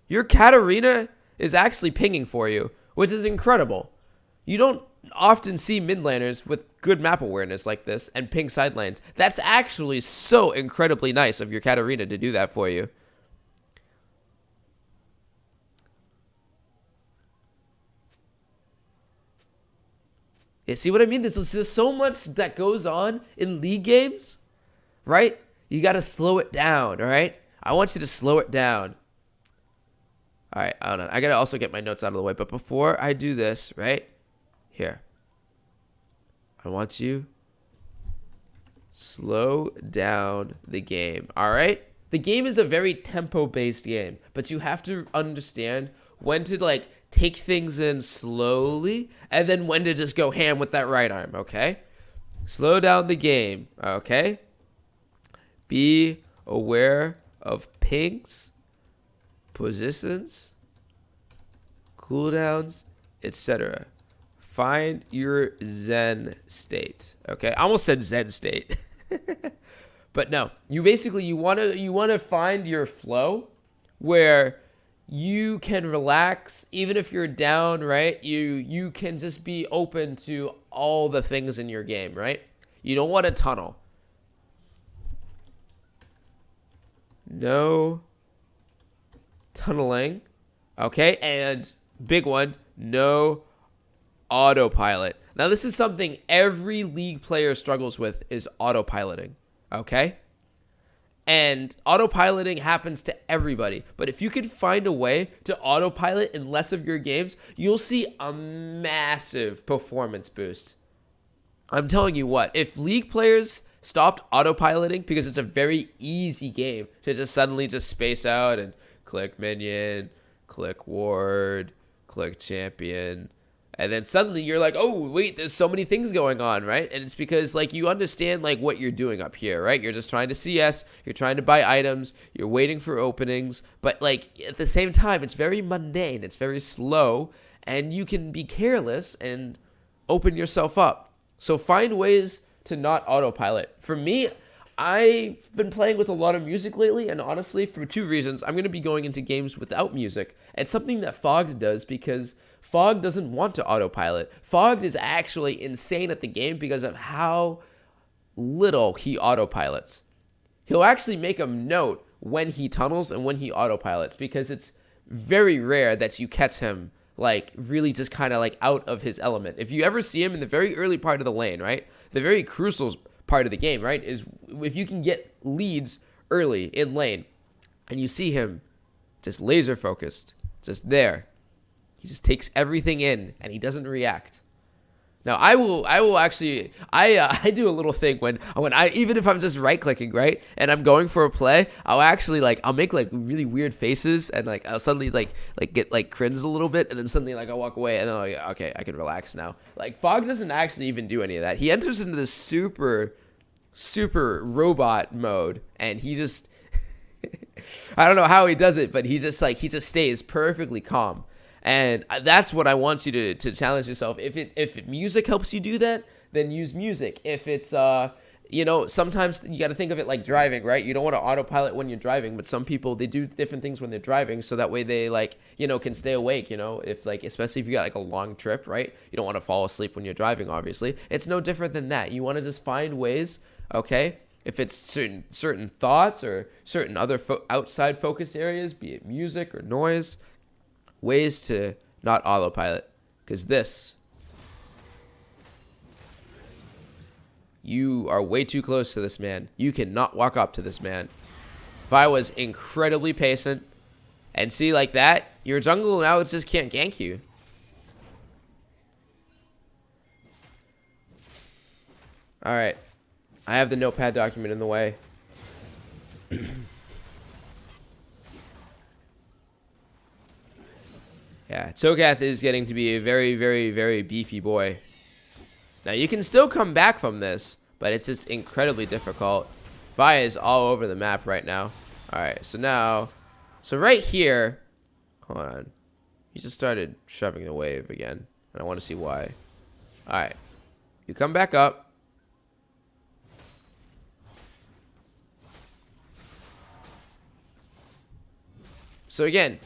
Your Katarina is actually pinging for you, which is incredible. You don't often see mid laners with good map awareness like this and ping side lanes. That's actually so incredibly nice of your Katarina to do that for you. Yeah, see what I mean? There's so much that goes on in league games, right? You got to slow it down, all right? I want you to slow it down. All right, hold on. I got to also get my notes out of the way. But before I do this, right? Here. I want you slow down the game, all right? The game is a very tempo-based game, but you have to understand when to take things in slowly and then when to just go ham with that right arm, okay? Slow down the game, okay? Be aware of pings, positions, cooldowns, etc. Find your Zen state, okay? I almost said Zen state. But no, you want to find your flow where you can relax even if you're down, right? You can just be open to all the things in your game, right? You don't want to tunnel. No tunneling, okay? And big one, no autopilot. Now this is something every league player struggles with, is autopiloting, okay? And autopiloting happens to everybody. But if you can find a way to autopilot in less of your games, you'll see a massive performance boost. I'm telling you what, if league players stopped autopiloting, because it's a very easy game to just suddenly just space out and click minion, click ward, click champion, and then suddenly you're like, oh, wait, there's so many things going on, right? And it's because, you understand, what you're doing up here, right? You're just trying to CS, you're trying to buy items, you're waiting for openings, but, at the same time, it's very mundane, it's very slow, and you can be careless and open yourself up. So find ways to not autopilot. For me, I've been playing with a lot of music lately, and honestly, for two reasons, I'm going to be going into games without music. It's something that Fogged does because Fog doesn't want to autopilot. Fogged is actually insane at the game because of how little he autopilots. He'll actually make a note when he tunnels and when he autopilots because it's very rare that you catch him like really just kind of like out of his element. If you ever see him in the very early part of the lane, right, the very crucial part of the game, right, is if you can get leads early in lane and you see him just laser focused, just there, he just takes everything in and he doesn't react. Now I will actually I do a little thing when I, even if I'm just right clicking, right, and I'm going for a play, I'll actually like I'll make like really weird faces and like I'll suddenly like get like cringe a little bit, and then suddenly like I'll walk away and then I'm like, okay, I can relax now. Like Fog doesn't actually even do any of that. He enters into this super robot mode and he just I don't know how he does it, but he just stays perfectly calm. And that's what I want you to challenge yourself. If music helps you do that, then use music. If it's sometimes you got to think of it like driving, right? You don't want to autopilot when you're driving, but some people, they do different things when they're driving, so that way they can stay awake. If especially if you got like a long trip, right? You don't want to fall asleep when you're driving. Obviously, it's no different than that. You want to just find ways, okay? If it's certain thoughts or certain other outside focus areas, be it music or noise. Ways to not autopilot, because you are way too close to this man. You cannot walk up to this man. If I was incredibly patient and see like that, your jungle now just can't gank you. All right, I have the notepad document in the way. Yeah, Cho'Gath is getting to be a very, very, very beefy boy. Now, you can still come back from this, but it's just incredibly difficult. Vi is all over the map right now. Alright, so right here, hold on. He just started shoving the wave again, and I want to see why. Alright, you come back up. So again,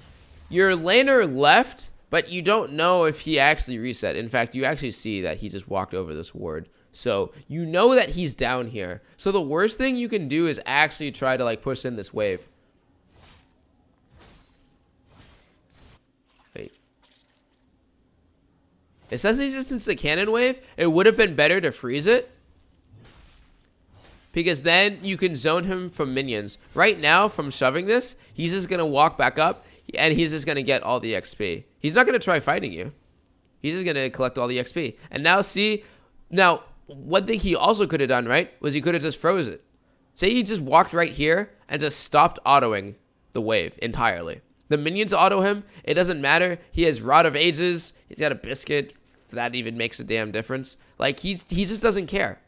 your laner left, but you don't know if he actually reset. In fact, you actually see that he just walked over this ward. So you know that he's down here. So the worst thing you can do is actually try to like push in this wave. Wait. It says he's just in the cannon wave. It would have been better to freeze it, because then you can zone him from minions. Right now, from shoving this, he's just going to walk back up. And he's just going to get all the XP. He's not going to try fighting you. He's just going to collect all the XP. And now see, one thing he also could have done, right, was he could have just froze it. Say he just walked right here and just stopped autoing the wave entirely. The minions auto him. It doesn't matter. He has Rod of Ages. He's got a biscuit. If that even makes a damn difference. Like, he just doesn't care.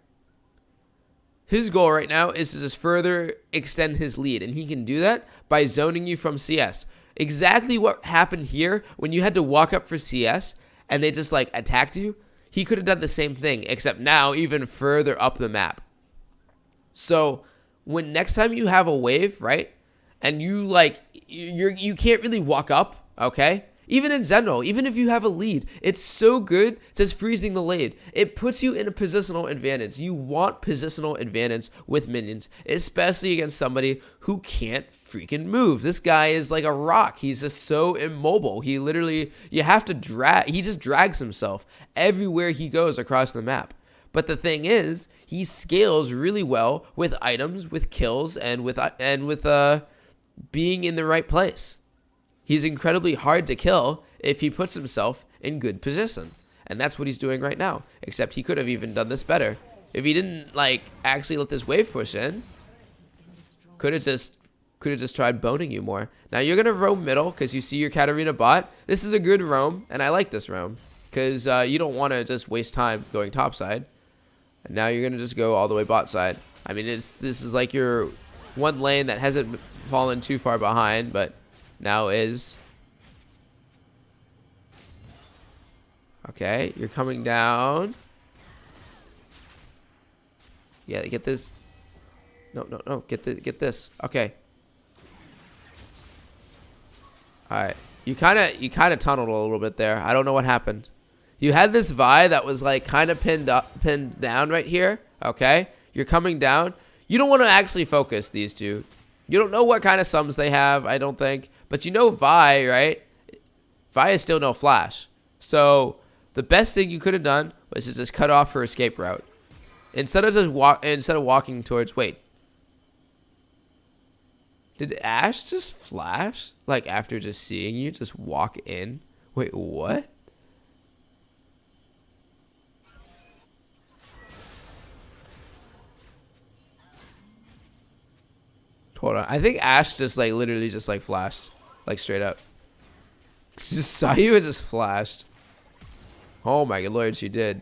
His goal right now is to just further extend his lead. And he can do that by zoning you from CS. Exactly what happened here when you had to walk up for CS and they just like attacked you. He could have done the same thing, except now even further up the map. So when next time you have a wave, right, and you can't really walk up, okay? Even in general, even if you have a lead, it's so good just freezing the lane. It puts you in a positional advantage. You want positional advantage with minions, especially against somebody who can't freaking move. This guy is like a rock. He's just so immobile. He just drags himself everywhere he goes across the map. But the thing is, he scales really well with items, with kills, and with being in the right place. He's incredibly hard to kill if he puts himself in good position. And that's what he's doing right now. Except he could have even done this better. If he didn't actually let this wave push in, could have just tried boning you more. Now you're gonna roam middle because you see your Katarina bot. This is a good roam, and I like this roam because you don't want to just waste time going topside. And now you're gonna just go all the way bot side. I mean, this is like your one lane that hasn't fallen too far behind, but now is. Okay, you're coming down. Yeah, get this. No, get this. Okay. Alright. You kinda tunneled a little bit there. I don't know what happened. You had this Vi that was like kinda pinned down right here. Okay? You're coming down. You don't want to actually focus these two. You don't know what kind of sums they have, I don't think. But you know Vi, right? Vi is still no flash. So the best thing you could have done was to just cut off her escape route. Instead of walking towards, wait. Did Ashe just flash? Like after just seeing you, just walk in? Wait, what? Hold on. I think Ashe just like literally just like flashed. Like straight up. She just saw you and just flashed. Oh my good lord, she did.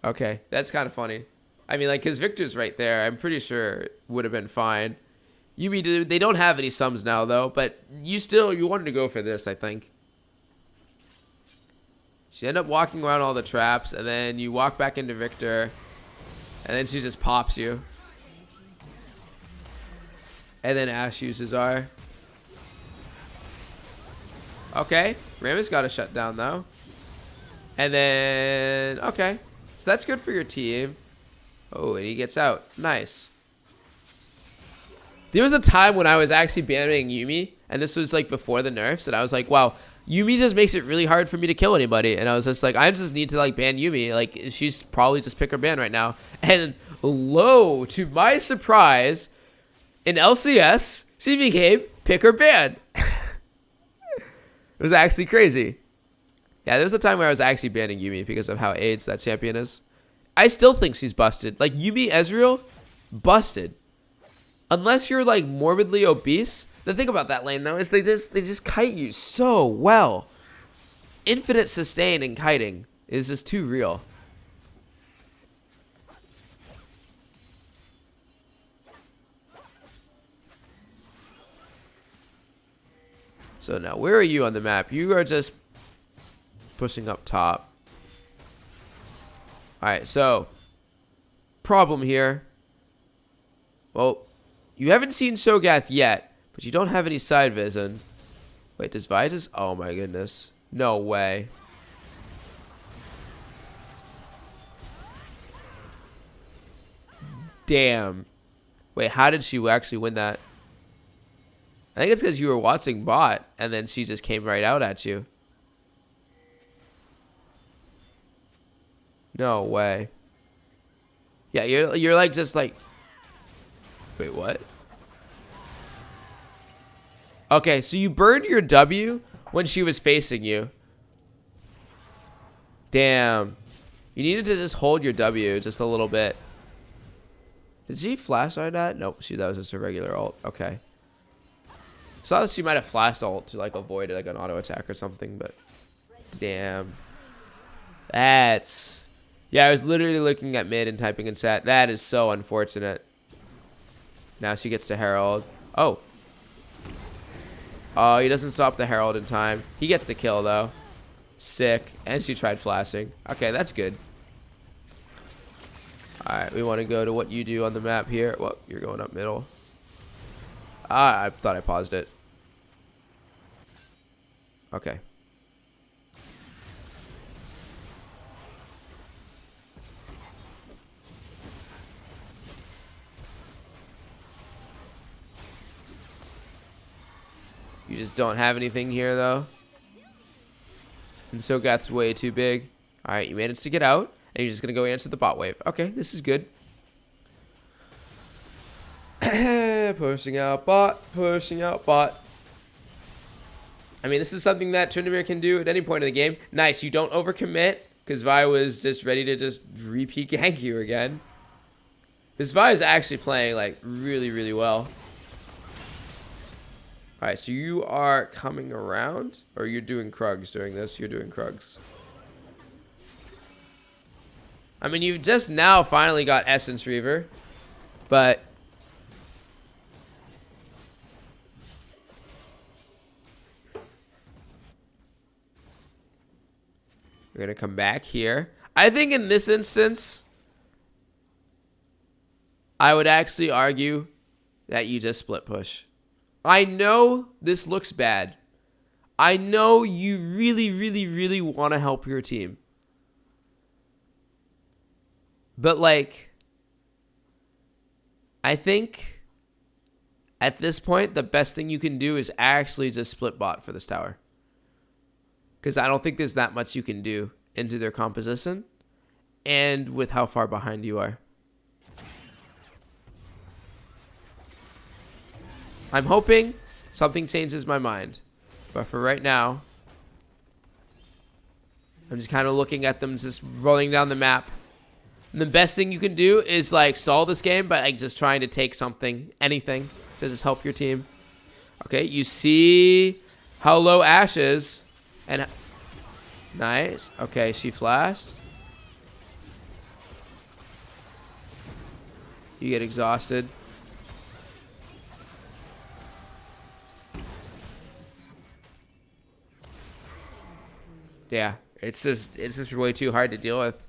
Okay, that's kind of funny. I mean, like, because Victor's right there. I'm pretty sure it would have been fine. Yuumi, they don't have any sums now, though. But you wanted to go for this, I think. She ended up walking around all the traps. And then you walk back into Victor. And then she just pops you. And then Ashe uses R. Okay. Rammus got a shutdown, though. And then... Okay. So that's good for your team. Oh, and he gets out. Nice. There was a time when I was actually banning Yuumi, and this was like before the nerfs, and I was like, wow, Yuumi just makes it really hard for me to kill anybody. And I was just like, I just need to like ban Yuumi. Like, she's probably just pick her ban right now. And lo, to my surprise, in LCS, she became pick her ban. It was actually crazy. Yeah, there was a time where I was actually banning Yuumi because of how AIDS that champion is. I still think she's busted. Like, Yuumi Ezreal, busted. Unless you're, like, morbidly obese. The thing about that lane, though, is they just kite you so well. Infinite sustain in kiting is just too real. So now, where are you on the map? You are just pushing up top. Alright, so problem here. Well, you haven't seen Cho'Gath yet, but you don't have any side vision. Wait, does Vi just... Oh my goodness. No way. Damn. Wait, how did she actually win that? I think it's because you were watching bot, and then she just came right out at you. No way. Yeah, you're like just like... Wait, what? Okay, so you burned your W when she was facing you. Damn. You needed to just hold your W just a little bit. Did she flash on that? Nope, that was just a regular ult. Okay. So I thought she might have flashed ult to like avoid like an auto attack or something, but damn. That's... Yeah, I was literally looking at mid and typing in chat. That is so unfortunate. Now she gets to Herald. Oh. Oh, he doesn't stop the Herald in time. He gets the kill, though. Sick. And she tried flashing. Okay, that's good. Alright, we want to go to what you do on the map here. Well, you're going up middle. Ah, I thought I paused it. Okay. You just don't have anything here, though. And Cho'Gath's way too big. Alright, you managed to get out. And you're just going to go answer the bot wave. Okay, this is good. Pushing out bot. Pushing out bot. I mean, this is something that Tryndamere can do at any point in the game. Nice, you don't overcommit. Because Vi was just ready to just repeat gank you again. This Vi is actually playing, like, really, really well. Alright, so you are coming around? Or you're doing Krugs during this? You're doing Krugs. I mean, you've just now finally got Essence Reaver. But... we're going to come back here. I think in this instance... I would actually argue that you just split push. I know this looks bad. I know you really, really, really want to help your team. But, like, I think at this point, the best thing you can do is actually just split bot for this tower. because I don't think there's that much you can do into their composition and with how far behind you are. I'm hoping something changes my mind. But for right now, I'm just kind of looking at them just rolling down the map. And the best thing you can do is like stall this game by like just trying to take something, anything to just help your team. Okay, you see how low Ash is. And nice. Okay, she flashed. You get exhausted. Yeah, it's just way too hard to deal with.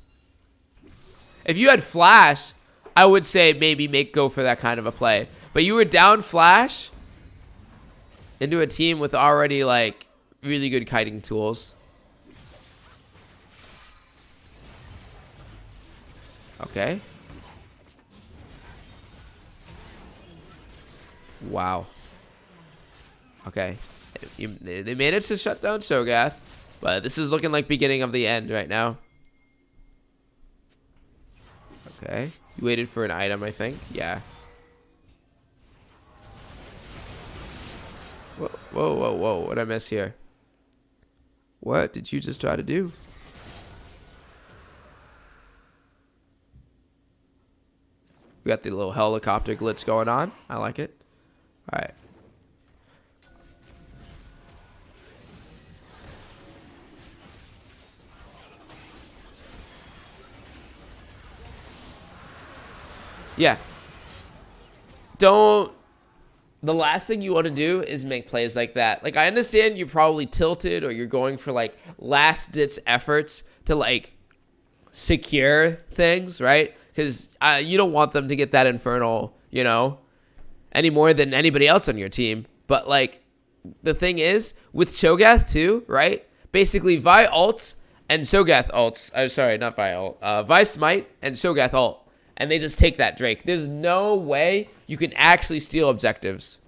If you had Flash, I would say maybe go for that kind of a play. But you were down Flash into a team with already like really good kiting tools. Okay. Wow. Okay. They managed to shut down Cho'Gath, but this is looking like beginning of the end right now. Okay. You waited for an item, I think. Yeah. Whoa, whoa, whoa, whoa. What'd I miss here? What did you just try to do? We got the little helicopter glitch going on. I like it. All right. Yeah. The last thing you want to do is make plays like that. Like, I understand you're probably tilted or you're going for, like, last-ditch efforts to, like, secure things, right? Because you don't want them to get that Infernal, you know, any more than anybody else on your team. But, like, the thing is, with Cho'Gath, too, right? Basically, Vi ults and Cho'Gath ults. Sorry, not Vi ult. Vi smite and Cho'Gath ult. And they just take that Drake. There's no way you can actually steal objectives.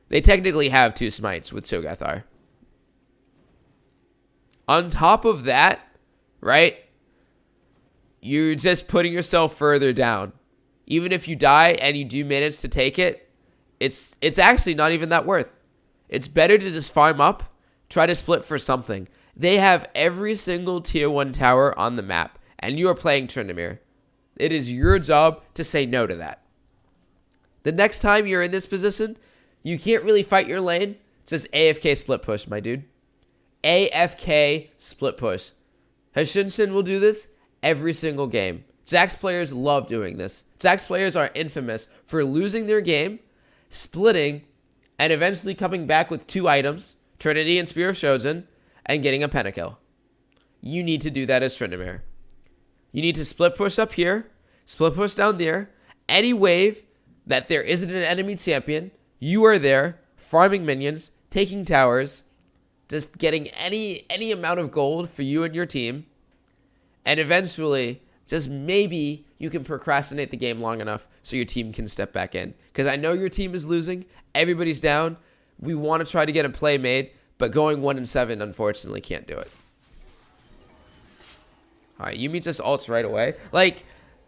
They technically have 2 smites with Cho'Gath. On top of that, right, you're just putting yourself further down. Even if you die and you do manage to take it, it's actually not even that worth. It's better to just farm up, try to split for something. They have every single tier 1 tower on the map, and you are playing Tryndamere. It is your job to say no to that. The next time you're in this position, you can't really fight your lane. Just AFK split push, my dude. AFK split push. Hashinshin will do this every single game. Jax players love doing this. Jax players are infamous for losing their game, splitting, and eventually coming back with 2 items, Trinity and Spear of Shojin, and getting a pentakill. You need to do that as Tryndamere. You need to split push up here, split push down there. Any wave that there isn't an enemy champion, you are there, farming minions, taking towers, just getting any amount of gold for you and your team. And eventually, just maybe you can procrastinate the game long enough so your team can step back in. Because I know your team is losing. Everybody's down. We want to try to get a play made, but going 1-7, unfortunately, can't do it. All right, Yuumi just ults right away. Like,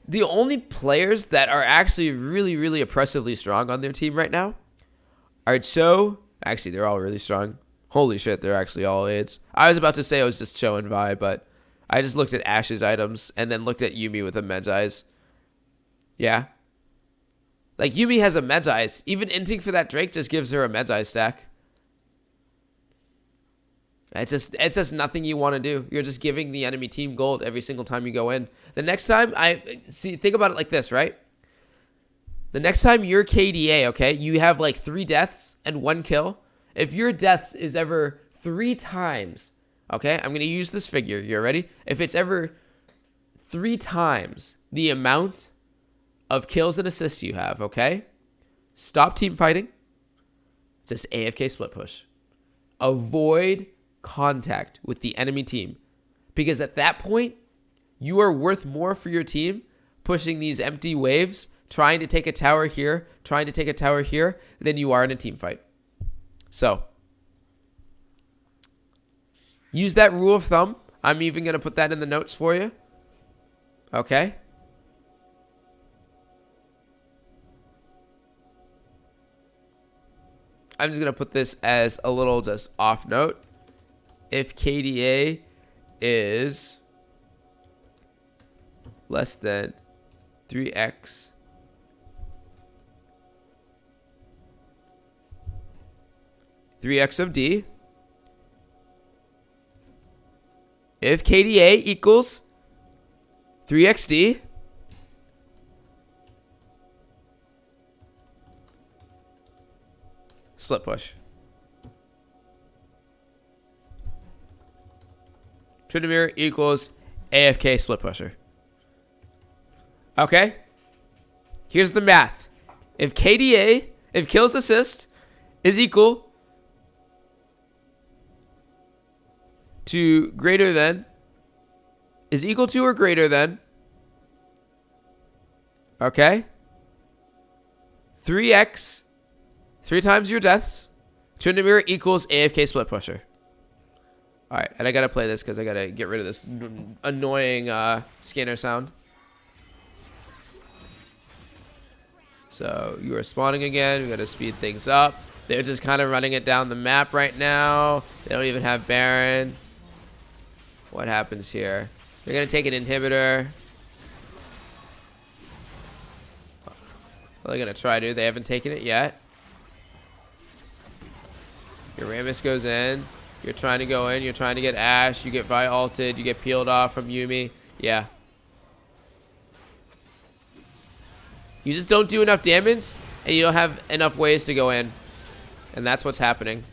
the only players that are actually really, really oppressively strong on their team right now are Cho. Actually, they're all really strong. Holy shit, they're actually all aids. I was about to say it was just Cho and Vi, but I just looked at Ash's items and then looked at Yuumi with a Med's Eyes. Yeah. Like, Yuumi has a Med's Eyes. Even inting for that Drake just gives her a Med's Eyes stack. It's just nothing you want to do. You're just giving the enemy team gold every single time you go in. The next time, think about it like this, right? The next time you're KDA, okay, you have like 3 deaths and 1 kill. If your deaths is ever 3 times, okay, I'm going to use this figure. You ready? If it's ever 3 times the amount of kills and assists you have, okay, stop team fighting. Just AFK split push. Avoid contact with the enemy team, because at that point you are worth more for your team pushing these empty waves, trying to take a tower here, trying to take a tower here, than you are in a team fight. So Use that rule of thumb. I'm even going to put that in the notes for you. Okay. I'm just going to put this as a little just off note. If KDA is less than 3x of D, if KDA equals 3xD, split push. Tryndamere equals AFK split pusher. Okay. Here's the math. If KDA, if kills assist is equal to greater than, is equal to or greater than, okay, 3x, 3 times your deaths, Tryndamere equals AFK split pusher. All right, and I gotta play this because I gotta get rid of this annoying scanner sound. So you are spawning again. We gotta speed things up. They're just kind of running it down the map right now. They don't even have Baron. What happens here? They're gonna take an inhibitor. What are they gonna try to? They haven't taken it yet. Your Rammus goes in. You're trying to go in. You're trying to get Ashe. You get Vi ulted. You get peeled off from Yuumi. Yeah. You just don't do enough damage, and you don't have enough ways to go in. And that's what's happening.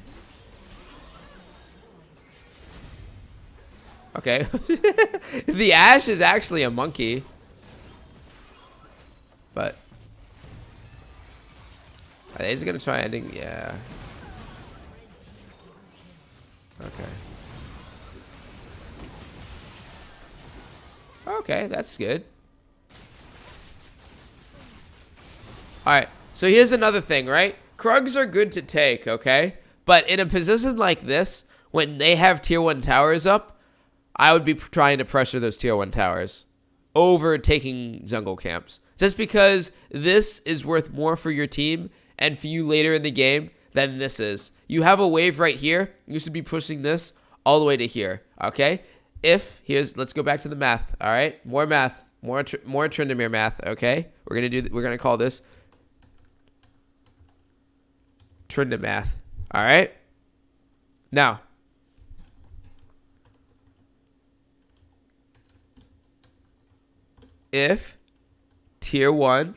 Okay. The Ashe is actually a monkey. But are they just going to try ending? Yeah. Okay. Okay, that's good. Alright, so here's another thing, right? Krugs are good to take, okay? But in a position like this, when they have tier 1 towers up, I would be trying to pressure those tier 1 towers over taking jungle camps. Just because this is worth more for your team and for you later in the game than this is. You have a wave right here. You should be pushing this all the way to here, okay? Let's go back to the math, all right? More math, more Tryndamere math, okay? We're gonna call this Tryndamere, all right? Now, if tier 1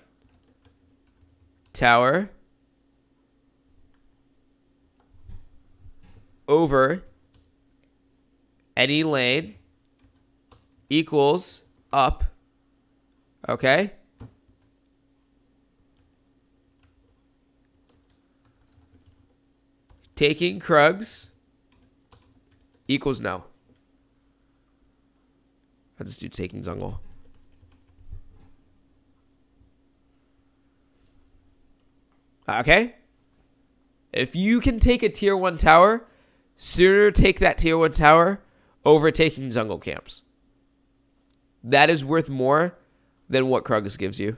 tower over any lane equals up, okay? Taking Krugs equals no. I'll just do taking jungle. Okay? If you can take a tier 1 tower, sooner take that tier 1 tower over taking jungle camps. That is worth more than what Krugs gives you.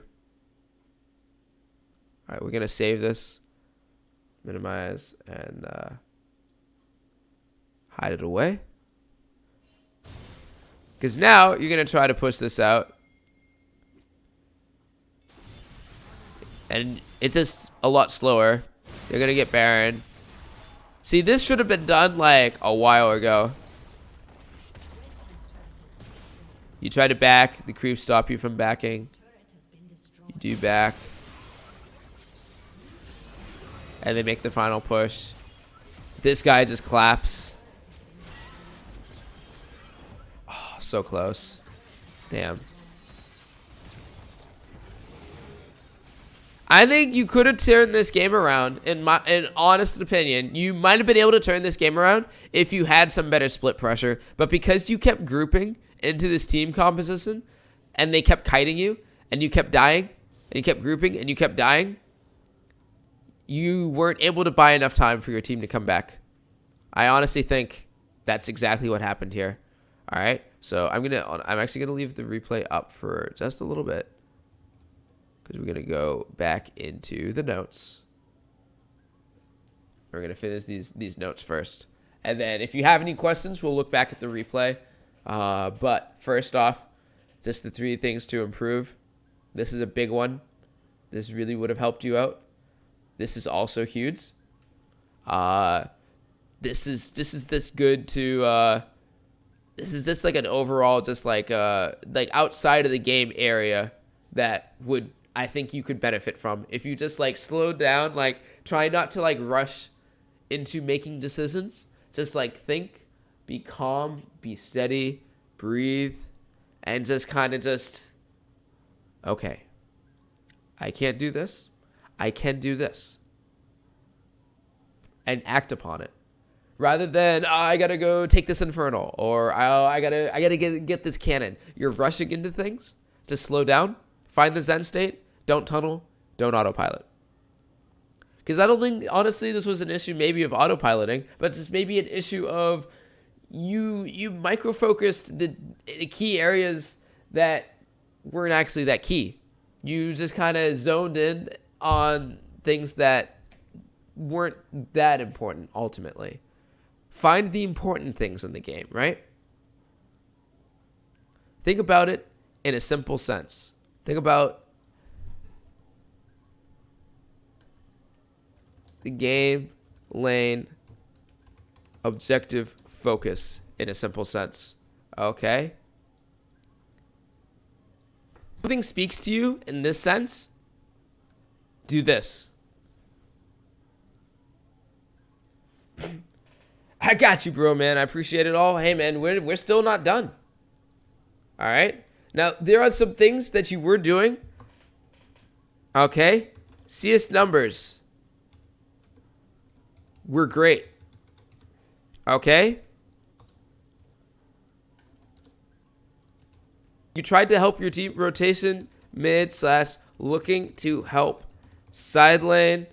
Alright, we're going to save this. Minimize and hide it away. Because now you're going to try to push this out. And it's just a lot slower. You're going to get Baron. See, this should have been done like a while ago. You try to back. The creeps stop you from backing. You do back. And they make the final push. This guy just claps. Oh, so close. Damn. I think you could have turned this game around. In honest opinion, you might have been able to turn this game around if you had some better split pressure. But because you kept grouping into this team composition, and they kept kiting you, and you kept dying, and you kept grouping, and you kept dying, you weren't able to buy enough time for your team to come back. I honestly think That's exactly what happened here. All right. So I'm actually gonna leave the replay up for just a little bit because we're gonna go back into the notes. We're gonna finish these notes first, and then if you have any questions, we'll look back at the replay. But first off, just the 3 things to improve. This is a big one. This really would have helped you out. This is also huge. This is this good to. This is just like an overall, just like outside of the game area that I think you could benefit from if you just like slow down, like try not to like rush into making decisions. Just like think, be calm, be steady, breathe, and just kind of just, okay, I can't do this. I can do this. And act upon it. Rather than, I gotta go take this infernal, or I gotta get this cannon. You're rushing into things. Just slow down. Find the Zen state. Don't tunnel. Don't autopilot. Because I don't think, honestly, this was an issue maybe of autopiloting, but it's just maybe an issue of you micro-focused the key areas that weren't actually that key. You just kind of zoned in on things that weren't that important ultimately. Find the important things in the game, right? Think about it in a simple sense. Think about the game, lane, objective, focus in a simple sense. Okay? If something speaks to you in this sense, do this. I got you, bro, man. I appreciate it all. Hey, man, we're still not done. All right? Now, there are some things that you were doing. Okay? CS numbers were great. Okay? You tried to help your team rotation mid / looking to help side lane.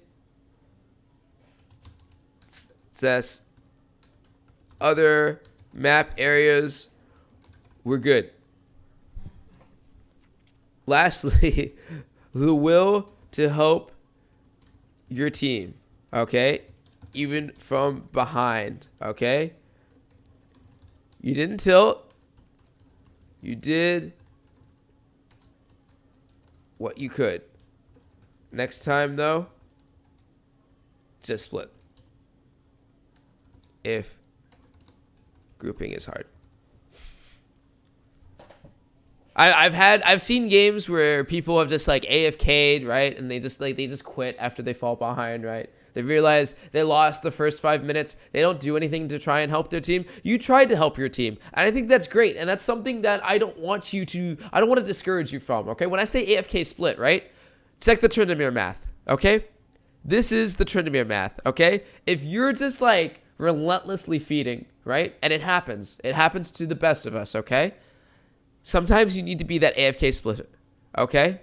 Says other map areas were good. Lastly, the will to help your team, okay? Even from behind, okay? You didn't tilt. You did what you could. Next time, though, just split. If grouping is hard. I've seen games where people have just like AFK'd, right? And they just quit after they fall behind, right? They realize they lost the first 5 minutes. They don't do anything to try and help their team. You tried to help your team. And I think that's great. And that's something that I don't want to discourage you from, okay? When I say AFK split, right? Check the Tryndamere math, okay? This is the Tryndamere math, okay? If you're just like relentlessly feeding, right? And it happens to the best of us, okay? Sometimes you need to be that AFK splitter, okay?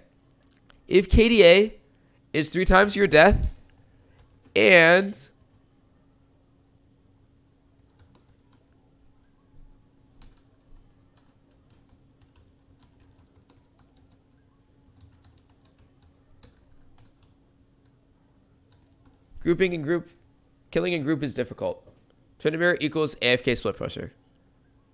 If KDA is 3 times your death and killing in group is difficult. Tryndamere equals AFK split pusher.